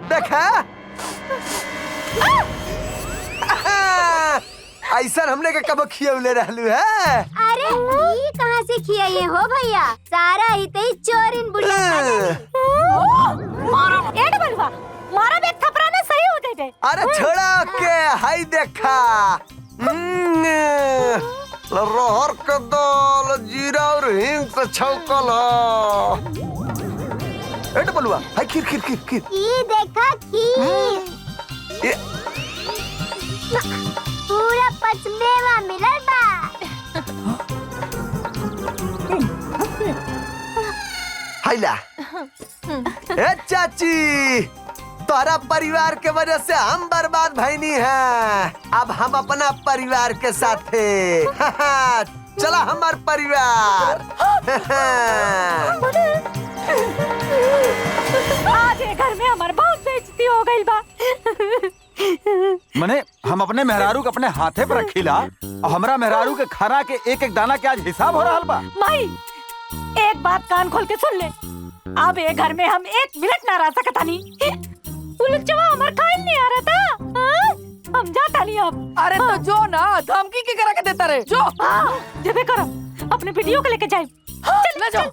देखा, ऐसा हमने के कब खियौले रहलू है। अरे ये कहाँ से खियाइए हो भैया, सारा ही ते चोरिन बुढ़िया खा गई। ए डबलवा, मारा एक थपरा ने सही हो जाए। अरे छोड़ा के, हाय देखा, रहर के दाल, जीरा और हींग से छौंकल है। ए डबलुआ, हाय खीर खीर खीर खीर। ये देखा खीर, पूरा पचमेवा मिलल बा। हाइला। ए चाची, तोहरा परिवार के वजह से हम बर्बाद भइनी है। अब हम अपना परिवार के साथे। चला हमार परिवार। आज ये घर में हमार बहुत बेइज्जती हो गई बा। मने हम अपने मेहरारू के अपने हाथे पर रखीला, और हमरा मेहरारू के खाना के एक एक दाना के आज हिसाब हो रहा बा। माई, एक बात कान खोल के सुन ले, अब ये घर में हम 1 मिनट ना रह सकता नहीं। उलझवा हमार खाइल नहीं आ रहा था। हम जाता नहीं अब। अरे तो जो ना, धमकी के करा के देता रे, जो। जबे करो, अपने वीडियो को लेके जाए। चल ले जाओ।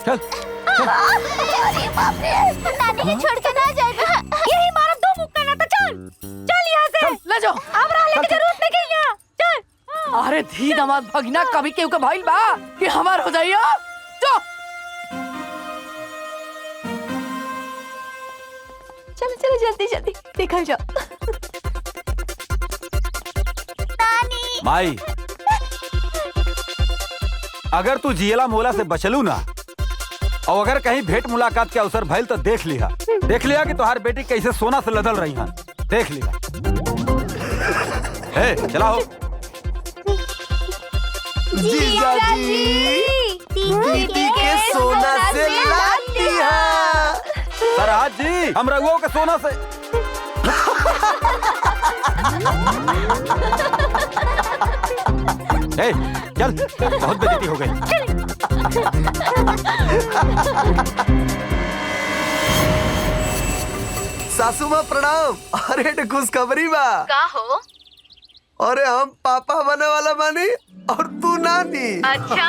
चल अरे बाप रे, नानी के छोड़ के ना जाए। यही मारा 2 मुक्का ना, तो चल यहाँ से। ले जाओ। अब रहने की जरूरत नहीं है यहाँ, चल। अरे धी दामाद भगिना कभी केहू के भाईल बा कि हमार हो जाइयो, जो। चलो चलो जल्दी जल्दी देखा जाओ। नानी, माई, अगर तू जियला मोला से बचलू ना, और अगर कहीं भेंट मुलाकात के अवसर भइल तो देख लिया कि तुम्हारी बेटी कैसे सोना से लदल रही है। देख लिया। चला हो। जीजाजी, दीदी के सोना से लाद दिया। सरहाद जी, हम रघुओं के सोना से। चल, बहुत बेइज्जती हो गई। सासू माँ प्रणाम। अरे तो खुशखबरी बा। का हो? अरे हम पापा बने वाला बानी और तू नानी। अच्छा।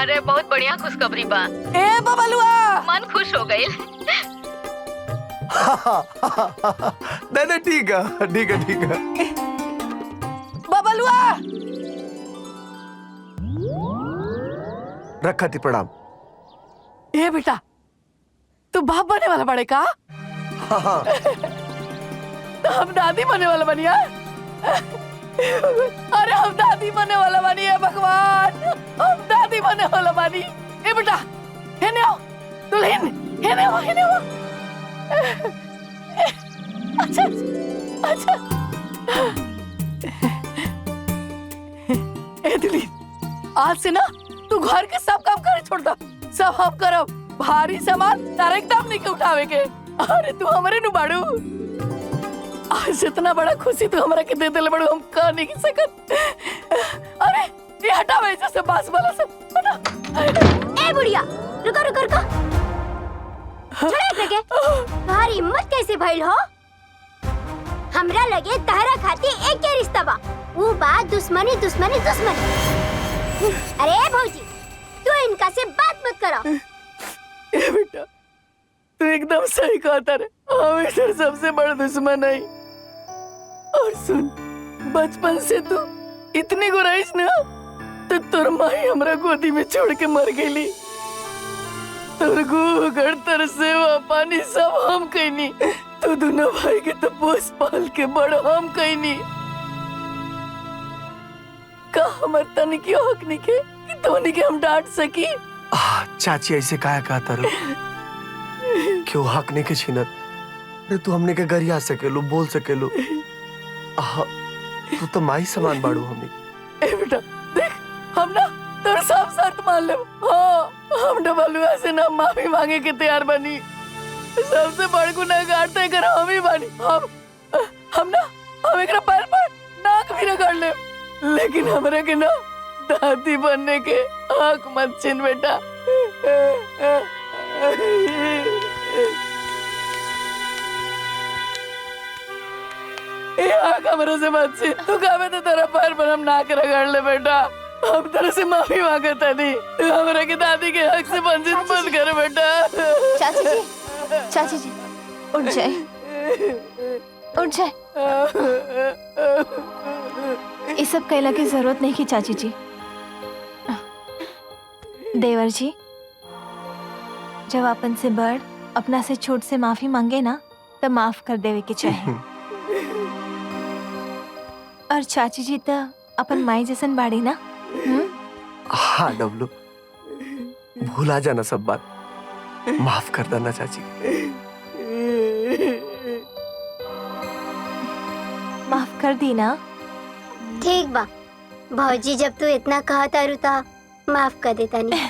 अरे बहुत बढ़िया खुशखबरी बा। ए बबलुआ, मन खुश हो गई। नहीं ठीक है ठीक है ठीक है। बबलुआ रखा थी प्रणाम। ए बेटा, तू बाप बने वाला बड़े का? हाँ। तो हम दादी बने वाला बनिया। अरे हम दादी बने वाला बनी है भगवान, हम दादी बने वाला बनी। ए बेटा हेने आओ, दुल्हन हेने आओ हेने आओ। अच्छा अच्छा। ए दुल्हन, आज से ना तू घर के सब काम करे छोड़ दा, सब हम करब। भारी सामान तारे एकदम नहीं के उठावे के। अरे तू हमारे नु बाड़ू, आज इतना बड़ा खुशी तू हमरा के दे देले बड़ू, हम कह नहीं सकत। अरे ये हटावे ऐसे से बास वाला सब हटा। ए बुढ़िया, रुको रुको रुको, छोड़े के तुम्हारी हिम्मत कैसे भइल हो? हमरा लगे तहरा खाती एक के रिश्ता बा, वो बात दुश्मनी दुश्मनी दुश्मनी। अरे भौजी, तू इनका से बात मत करो। ए बेटा, तू एकदम सही कहता रे, हम इधर सबसे बड़ा दुश्मन है। और सुन, बचपन से तू इतनी गुराइश ना, तो तोर माई हमरा गोदी में छोड़ के मर गईली। तोर गुगड़ तर सेवा पानी सब हम कईनी, तो दोनों भाई के तो पोस पाल के बड़ हम कईनी। का हमर तनी की हक नहीं के कि तोनी के हम डांट सकी? चाची ऐसे काहे कहता रो? क्यों हक नहीं के छीनत? अरे तू हमने के गरिया सकेलू, बोल सकेलू। तू तो माई समान बाड़ू हमने। ए बेटा देख, हम ना तोर सब शर्त मान ले। हाँ, हम डबलुआ से ना माफी मांगे के तैयार बनी। सबसे बड़ गुनाहगार तय कर हम ही बनी। हम ना हम एकरा पैर पर नाक भी रगड़ ले, लेकिन हमरा के ना दादी बनने के हक मत छीन बेटा। ये हक हमरा से मत छीन। तू कहे तो तेरा पैर पर हम नाक रगड़ ले बेटा। हम तेरे से माफी मांगता नहीं, तू हमरा के दादी के हक से वंचित मत कर बेटा। चाची जी उठ जाए, उठ जाए। ये सब कहला की जरूरत नहीं की चाची जी। देवर जी, जब अपन से बड़ अपना से छोट से माफी मांगे ना, तो माफ कर देवे के चाहिए। और चाची जी तो अपन माई जैसन बाड़ी ना। हाँ डबलू, भूला जाना सब बात, माफ कर देना चाची। माफ कर दी ना। ठीक बा भौजी, जब तू इतना कहा तारू ता माफ कर देता नहीं।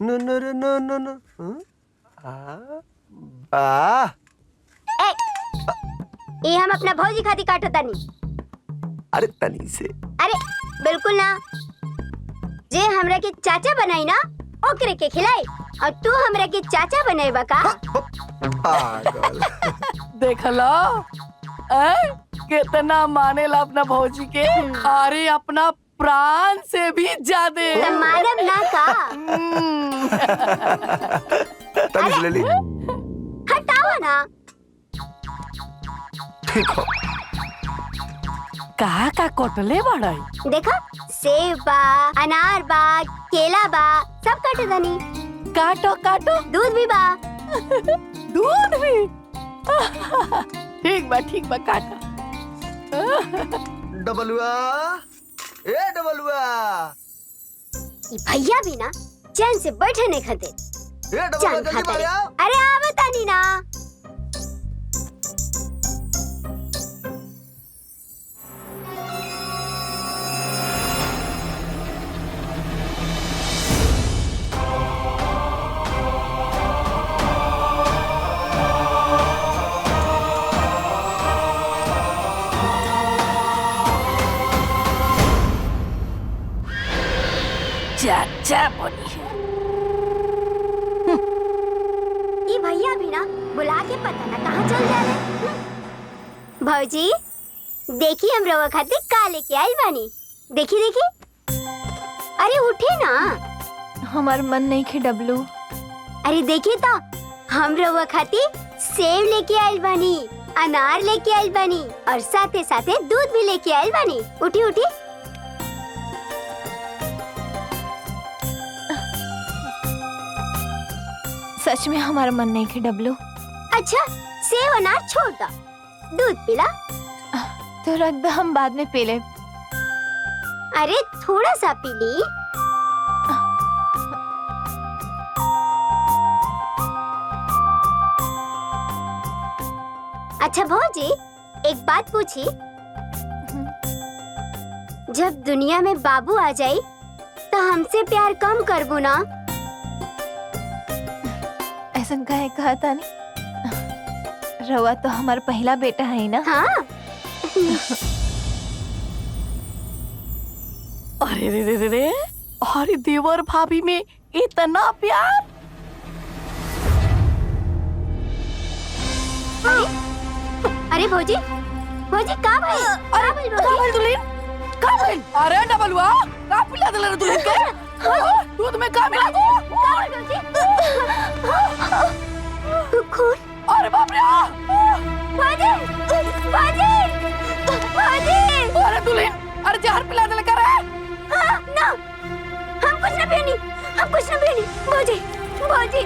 नो नो नो नो नो। वाह, ये हम अपना भौजी खाती काटता नहीं। अरे तनी से। अरे बिल्कुल ना, जे हमरा के चाचा बनाई ना ओकरे के खिलाई, और तू हमरा के चाचा बनाएबा का? पागल। देखला कितना मानेला अपना भौजी के। अरे अपना प्राण से भी ज्यादा। तो मानव ना का? तनी से ले ली। हटाओ ना। ठीक हो। कहा का कोटले बड़ाई? देखा, सेब बा, अनार बा, केला बा, सब काटे दनी। काटो काटो, दूध भी बा। दूध भी। ठीक बा काटो। डबलुआ, ए डबलुआ। ये भैया भी ना चैन से बैठे नहीं खाते। ए डबलुआ जान जल्दी खाता बाहर रे। आओ। अरे आवता नहीं ना। चाचा बनी है। ये भैया भी ना बुला के पता ना कहाँ चल जा रहे। भौजी देखी हम रवा खातिर का लेके आइल बानी। देखी देखी, अरे उठे ना। हमार मन नहीं खे डब्लू। अरे देखी तो हम रवा खातिर सेब लेके आइल बानी, अनार लेके आइल बानी और साथे साथे दूध भी लेके आइल बानी। उठी उठी। सच में हमारा मन नहीं खे डब्लू। अच्छा सेब अनार छोड़ दो, दूध पिला। तो रख दो, हम बाद में पी ले। अरे थोड़ा सा पी ली। अच्छा भौजी एक बात पूछी, जब दुनिया में बाबू आ जाए तो हमसे प्यार कम करबू ना? ऐसा काहे कहा था नहीं? रवा तो हमारा पहला बेटा है ना। हाँ। अरे रे रे रे रे, अरे देवर भाभी में इतना प्यार। अरे भौजी भौजी का भाई? अरे का भाई दुल्हन? का भाई? अरे डबलुआ का पिला दिला रे दुल्हन के? दूध में का मिला तू? खून। अरे बाप रे! भौजी भौजी भौजी। अरे दुल्हन, अरे जहर पिला दिला कर रहा है? हाँ, ना हम कुछ ना पियनी, हम कुछ ना पियनी। भौजी भौजी।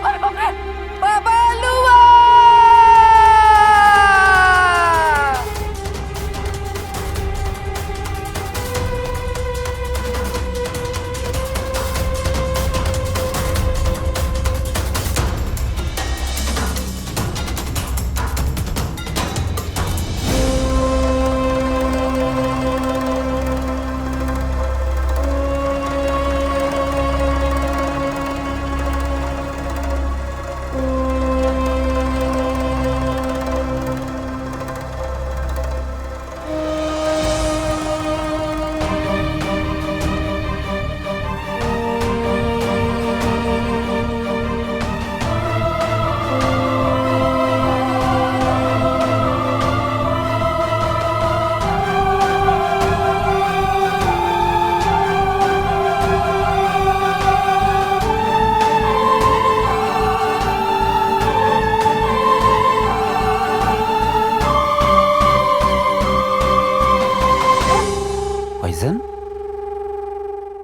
अरे बाप रे! बबलुआ!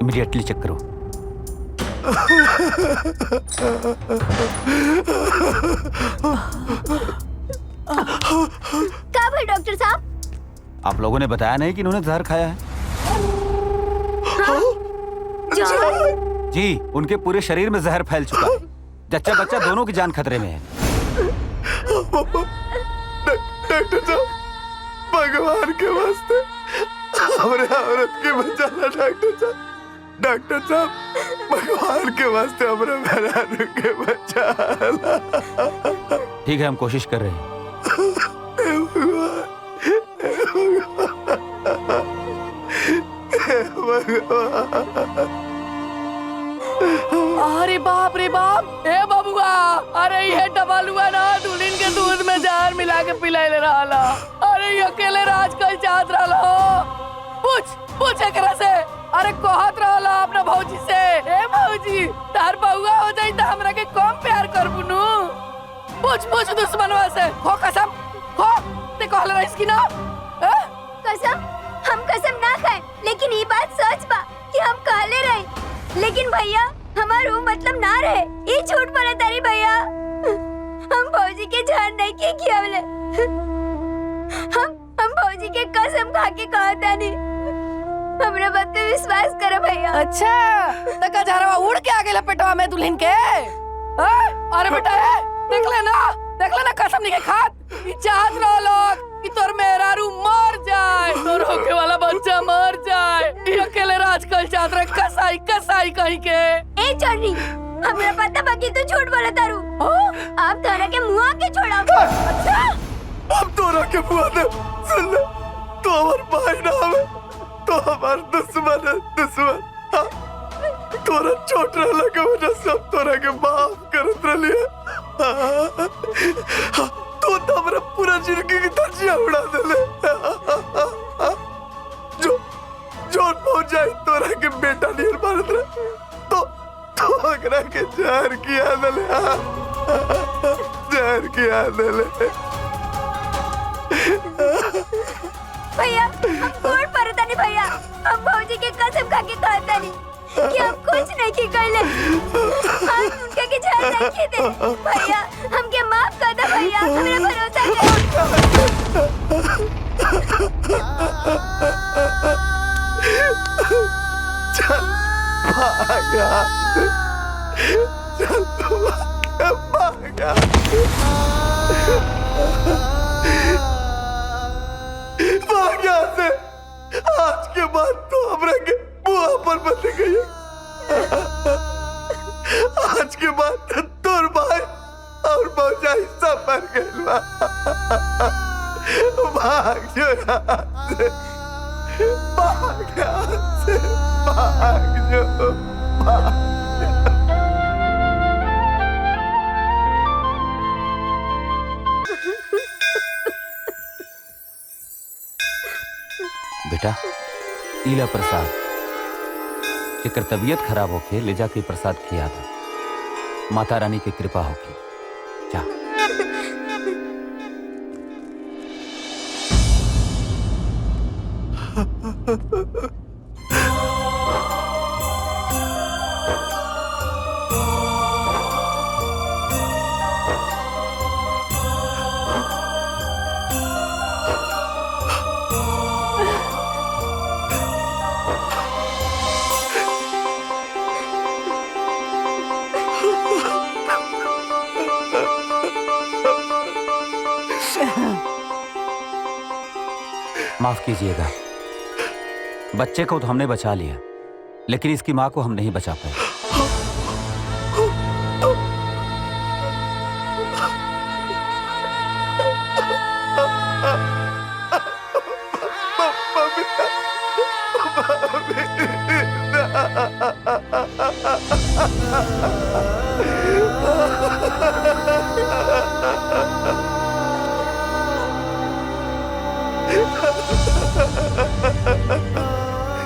इमीडिएटली चेक करो। क्या भाई डॉक्टर साहब? आप लोगों ने बताया नहीं कि इन्होंने जहर खाया है? जी, उनके पूरे शरीर में जहर फैल चुका है। जच्चा बच्चा दोनों की जान खतरे में है। डॉक्टर साहब, भगवान के वास्ते हमारे औरत के बचाना। डॉक्टर साहब, भगवान के वास्ते हमारे मेहरारू के बचाना। ठीक है, हम कोशिश कर रहे हैं। अरे बाप रे बाप! ए बबुआ, अरे ये डबलुआ ना दुल्हन के दूध में जहर मिला के पिलाइले रहला। अरे ये अकेले राज कल चाहत रहला। पूछ एकरा से। अरे कहत रहला अपना भौजी से, ए भौजी तार बउआ हो जाई त हमरा के कम प्यार करबू नु। पूछ दुश्मनवा से। खो कसम, खो ते कहले रहिस कि ना? कसम? हम कसम ना खाए, लेकिन ये बात सच बा कि हम कहले रहे। लेकिन भैया हमार वो मतलब ना रहे। ये झूठ बोले तारी भैया। हम भौजी के जान नहीं के खियावले। हम भौजी के कसम खा के कहता नहीं। हमरा बात पे विश्वास करो भैया। अच्छा, तक जहरवा उड़ के आ गेला पेटवा में दुल्हन के। अरे बेटा देख लेना कसम नहीं के खात। ई चाहत रहलो कि तोर मेहरारू मर जाए, तोर होके वाला बच्चा मर जाए। ई अकेले राज कल चाहत रहे। कसाई कहीं के। ए चोरनी, हमरा पता बा कि तू झूठ बोला तारू। आप तोरा के मुंह के छोड़ा। अच्छा, अब तोरा के बुआ दे। सुन ले, तो हमार भाई ना हमें, तो हमार दुश्मन है, दुश्मन। हाँ, तोरा चोट रहला के वजह से हम तोरा के माफ करत रहलिए। तो हमरा पूरा जिंदगी की धज्जियां उड़ा देले। जो पहुंच जाए तोरा के बेटा नियर मारत रहे तो अगरा के जहर किया देले। जहर किया देले। भैया हम कोड परता नहीं भैया, हम भौजी के कसम खा के कहता नहीं कि हम कुछ नहीं की कहले। हम उनके के जहर नहीं की दे भैया, हमके माफ कर दे भैया, हमरा भरोसा कर। चल भागा, चल भागा। भाग्य से आज के बाद तो हमरा के बुआ पर बन गई। आज के बाद तोर भाई और भौजाई सब मर गए। भाग जो यहाँ से, भाग यहाँ से, भाग जो, भाग। बेटा इला प्रसाद, जेकर तबीयत खराब होके ले जाके प्रसाद खिया था। माता रानी की कृपा होगी। जा। माफ कीजिएगा, बच्चे को तो हमने बचा लिया, लेकिन इसकी मां को हम नहीं बचा पाए।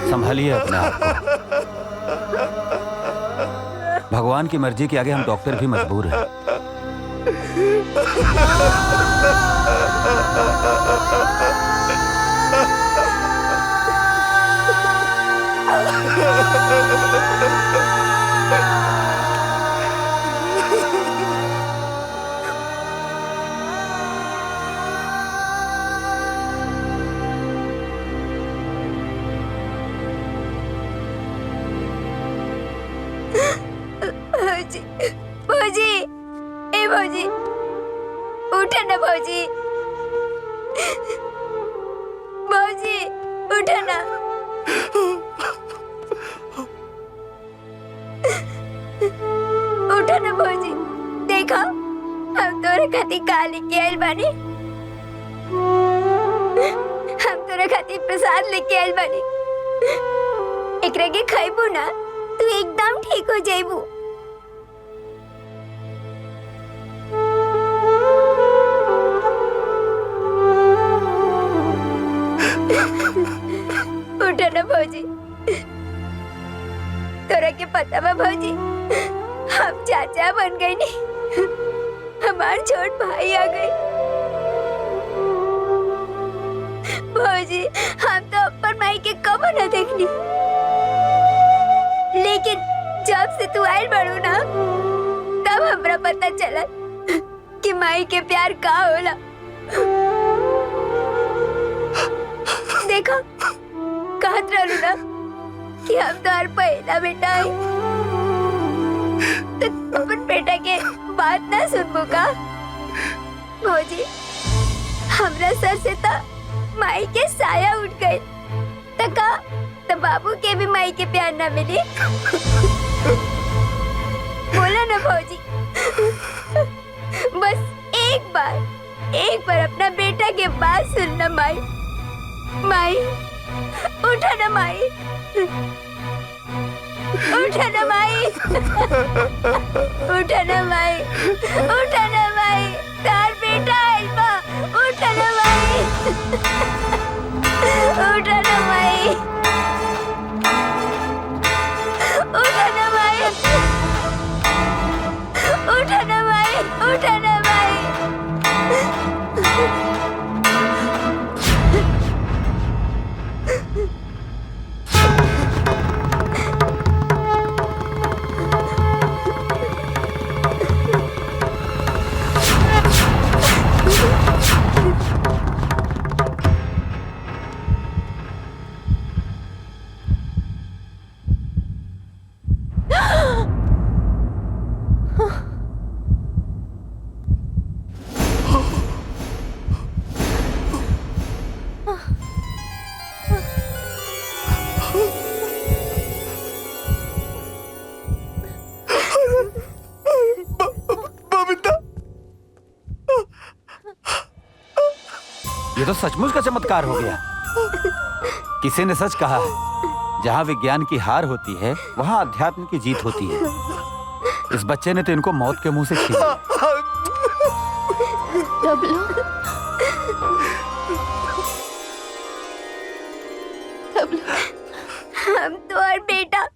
संभालिए अपने आप को। भगवान की मर्जी के आगे हम डॉक्टर भी मजबूर हैं। भौजी, ए भौजी, उठो ना भौजी, भौजी उठो ना। उठो ना भौजी, देखो हम तोरे खातिर का लेके आइल बानी। हम तोरे खातिर प्रसाद लेके आइल बानी। एकरा के खाइबू ना तू एकदम ठीक हो जाइबू। उठो ना भौजी, तोरा के पता बा भौजी, हम चाचा बन गए नहीं, हमार छोट भाई आ गए। भौजी हम तो अपन माई के कब न देखनी, लेकिन जब से तू आयल बड़ू ना तब हमरा पता चला कि माई के प्यार का होला। देखो कहत रहलू ना कि हम तो हर पहला बेटा है, तो अपन बेटा के बात ना सुनबो का? भौजी हमरा सर से तो माई के साया उठ गए, तो बाबू के भी माई के प्यार ना मिली। बोला ना भौजी, बस एक बार अपना बेटा के बात सुनना माई। माई उठा ना माई, उठा ना माई, उठा ना माई, उठा ना माई, तार बेटा आइल बा, उठा ना माई, उठा ना माई, उठा ना माई, उठा ना माई, उठा ना माई। ये तो सचमुच का चमत्कार हो गया। किसी ने सच कहा है, जहाँ विज्ञान की हार होती है वहाँ अध्यात्म की जीत होती है। इस बच्चे ने तो इनको मौत के मुंह से छीन लिया। डब्लू, डब्लू, हम तो और बेटा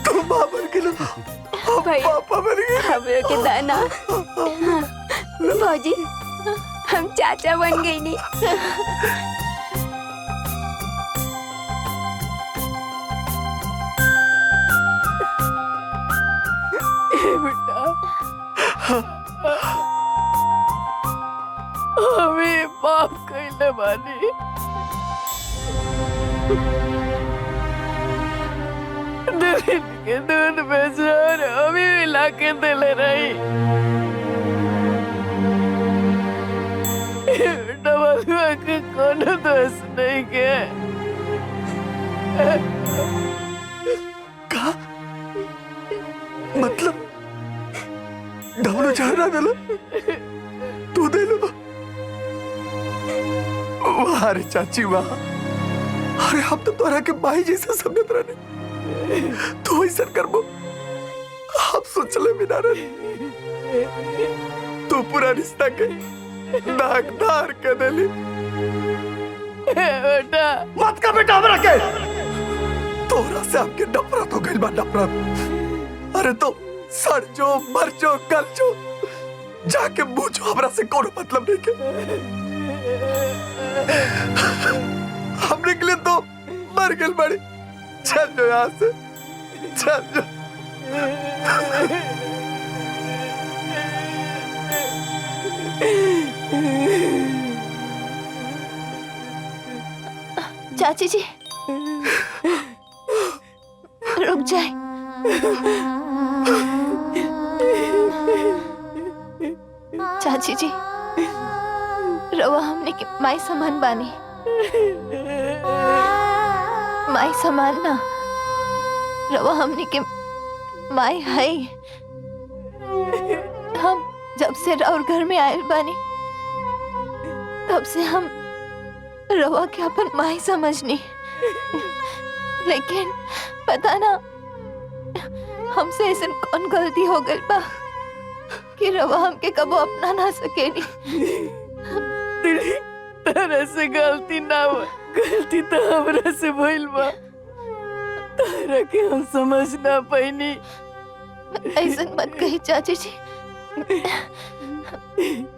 तुम माँ बन के लो, भाई पापा बन गए। हम लोग के दाना भौजी, हम चाचा बन गई नी। हमें माफ कर बानी। दिन के दूध में जहर अभी मिला के दिले रही। डबलुआ के कोनो दोस्त नहीं के। कहा मतलब डबलू चाह दिलो तू दे लो। वाह रे चाची वाह, अरे हम तो तोरा के माई जैसा समझत रहने, तू ऐसा करबो हम सोचले भी ना रहे। तू पूरा रिश्ता के दागदार के देली। बेटा मत का बेटा हमरा के, तोरा से आपके नफरत हो गई बा, नफरत। अरे तो सड़ जो मर जो गल जो, जाके पूछो हमरा से कोनो मतलब नहीं के। हमने के लिए तो मर गए बड़ी। चल जो यहाँ से, चल जो। चाची जी रुक जाए। चाची जी रवा हमने की माई समान बानी, माई समान ना, रवा हमने के माई है। हम जब से और घर में आए बानी तब से हम रवा के अपन माई समझनी, लेकिन पता ना हमसे ऐसा कौन गलती हो गई बा कि रवा हमके कबो अपना ना सकेली। तारा से गलती ना हुआ, गलती तो हमरा से भइल बा। तारा के हम समझ ना पैनी। ऐसा मत कही चाची जी,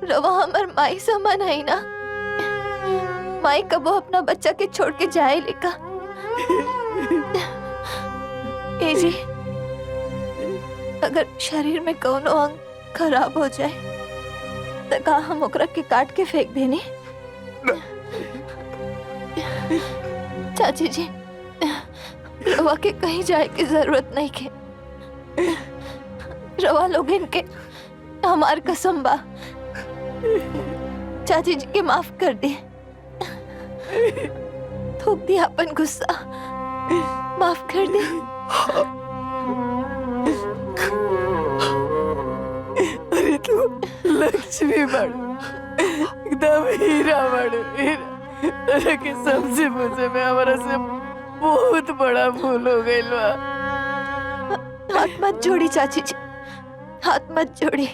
रवा हमार माई समान है ना। माई कबो अपना बच्चा के छोड़ के जाए लेका। ए जी अगर शरीर में कोनो अंग खराब हो जाए तो का हम ओकरा के काट के फेंक देनी? चाची जी रवा के कहीं जाए की जरूरत नहीं के। रवा लोग इनके हमार कसम बा, चाची जी के माफ कर दे। थूक दिया अपन गुस्सा। माफ कर दे। अरे तू लक्ष्मी बाड़ू, एकदम हीरा बाड़ू, हीरा। तेरे के सबसे मुझे में हमारा से बहुत बड़ा भूल हो गई बा। हाथ मत जोड़ी चाची जी, हाथ मत जोड़ी।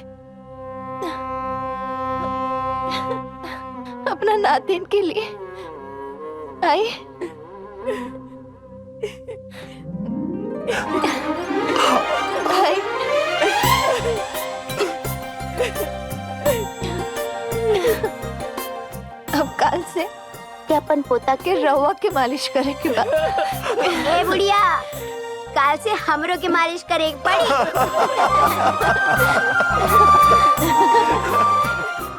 अपना नातिन के लिए आई। आई। अब काल से के अपन पोता के रवा के मालिश करे के बाद। ए बुढ़िया, काल से हमरो के मालिश करे पड़ी।